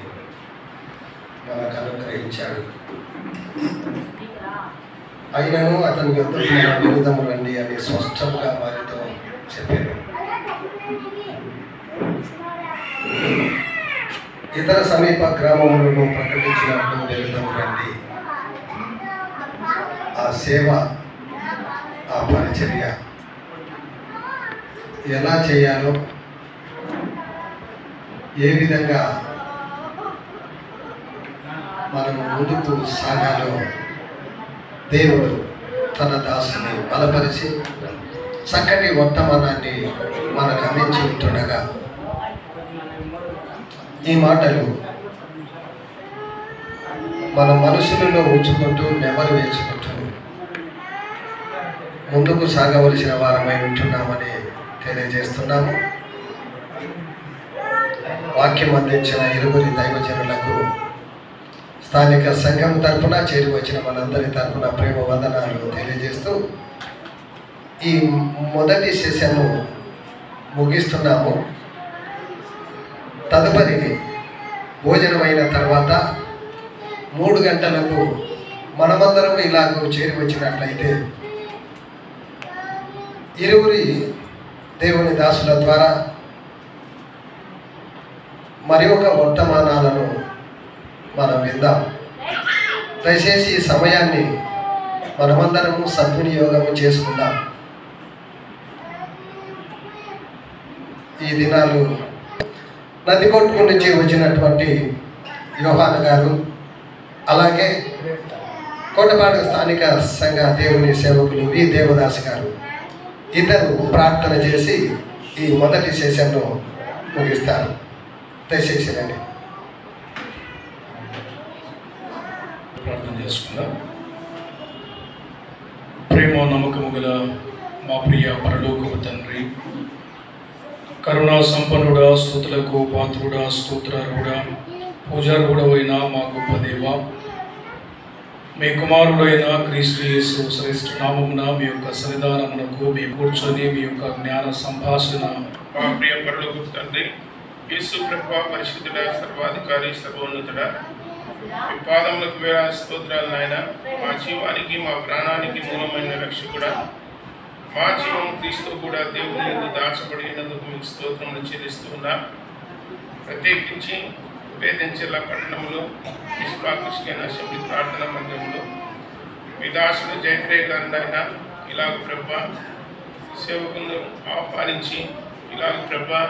మనకు అనుగ్రహించాడు. అయినను అతని యొద్దకు మన విరుద్ధము రండి అని స్పష్టంగా వారితో చెప్పారు. ఇతర సమీప గ్రామములను ప్రకటించినప్పుడు విరుద్ధము రండి. ఆ సేవ, ఆ పరిచర్య ఎలా చేయాలో, ఏ విధంగా మనం ముందుకు సాగాలో దేవుడు తన దాసుని బలపరిచి చక్కటి వర్తమానాన్ని మనకు అందించి ఉంటుండగా ఈ మాటలు మన మనసులలో ఉంచుకుంటూ నెమరు వేసుకుంటూ ముందుకు సాగవలసిన వారమై ఉంటున్నామని తెలియజేస్తున్నాము. వాక్యం అందించిన 2 దైవజనులకు స్థానిక సంఘం తరఫున చేరి వచ్చిన మనందరి తరఫున ప్రేమ వందనాలు తెలియజేస్తూ ఈ మొదటి సెషన్ను ముగిస్తున్నాము. తదుపరి భోజనమైన తర్వాత 3 గంటలకు మనమందరం ఇలాగ చేరి వచ్చినట్లయితే 2 దేవుని దాసుల ద్వారా మరి ఒక వర్తమానాలను మనం విందాం. దయచేసి ఈ సమయాన్ని మనమందరము సద్వినియోగము చేసుకుందాం. ఈ దినాలు నందికొట్టు నుంచి వచ్చినటువంటి యోహాన్ గారు, అలాగే కోటపాడు స్థానిక సంఘ దేవుని సేవకులు వి దేవదాస్ గారు ఇద్దరు ప్రార్థన చేసి ఈ మొదటి సెషన్ను ముగిస్తారు. దయచేసి రండి. ప్రార్థన చేసుకుందాం. ప్రేమ నమ్మకము గల మా ప్రియ పరలోకపు తండ్రి, కరుణా సంపన్నుడా, స్తుతులకు పాత్రుడా, స్తోత్రారుడా, పూజారుడా అయిన మా గొప్ప దేవ, మీ కుమారుడైన క్రీస్తు యేసు శ్రేష్ఠ నామమున మీ యొక్క సన్నిధానమునకు మీ కూర్చొని మీ యొక్క జ్ఞాన సంభాషణ మా ప్రియ పరలోకపు తండ్రి యేసు ప్రభువా, పరిశుద్ధుడా, సర్వాధికారి, సర్వోన్నతుడా, మీ పాదములకు వేలాది స్తోత్రాలు నాయన. మా జీవానికి మా ప్రాణానికి మూలమైన రక్షకుడా, మా జీవం క్రీస్తు కూడా దేవుని యందు దాచబడినందుకు మీకు స్తోత్రములు చెల్లిస్తున్నా. ప్రత్యేకించి వేదించెల్ల పట్టణంలో విశ్వా క్రిస్టియన్ అసెంబ్లీ ప్రార్థన మందిరంలో మీ దాసుడు జయక్రే గారిని ఆయన ఇలాగ ప్రభా సేవకులను ఆహ్వానించి ఇలాగ ప్రభా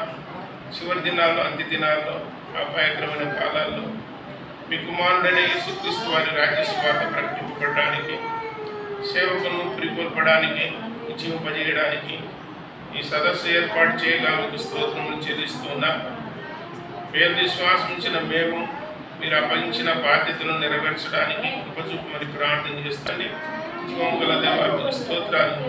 చివరి దినాల్లో, అంత్య దినాల్లో, అపాయకరమైన కాలాల్లో మీ కుమారుడైన యేసుక్రీస్తు వారి రాజ్య సువార్త ప్రకటింపబడడానికి, సేవకులను ప్రికొల్పడానికి, జీవింపజేయడానికి ఈ సదస్సు ఏర్పాటు చేయగా మీకు స్తోత్రములు చెల్లిస్తున్నా. పేరు విశ్వాసం ఉంచిన మేము మీరు అప్పగించిన బాధ్యతలను నెరవేర్చడానికి కృపచూపమని ప్రార్థన చేస్తాను. జీవము గల దేవా, మీకు స్తోత్రాలు.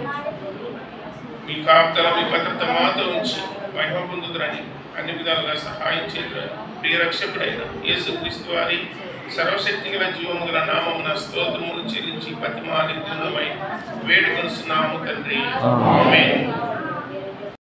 మీ కాపుదల, మీ భద్రత మాతో ఉంచి మహిమ పొందుదురని అన్ని విధాలుగా సహాయం చేదురని ప్రియ రక్షకుడైన యేసుక్రీస్తు వారి సర్వశక్తి గల జీవము గల నామమున స్తోత్రములు చెల్లించి బతిమాలి వేడుకొనుచున్నాము తండ్రి. ఆమేన్.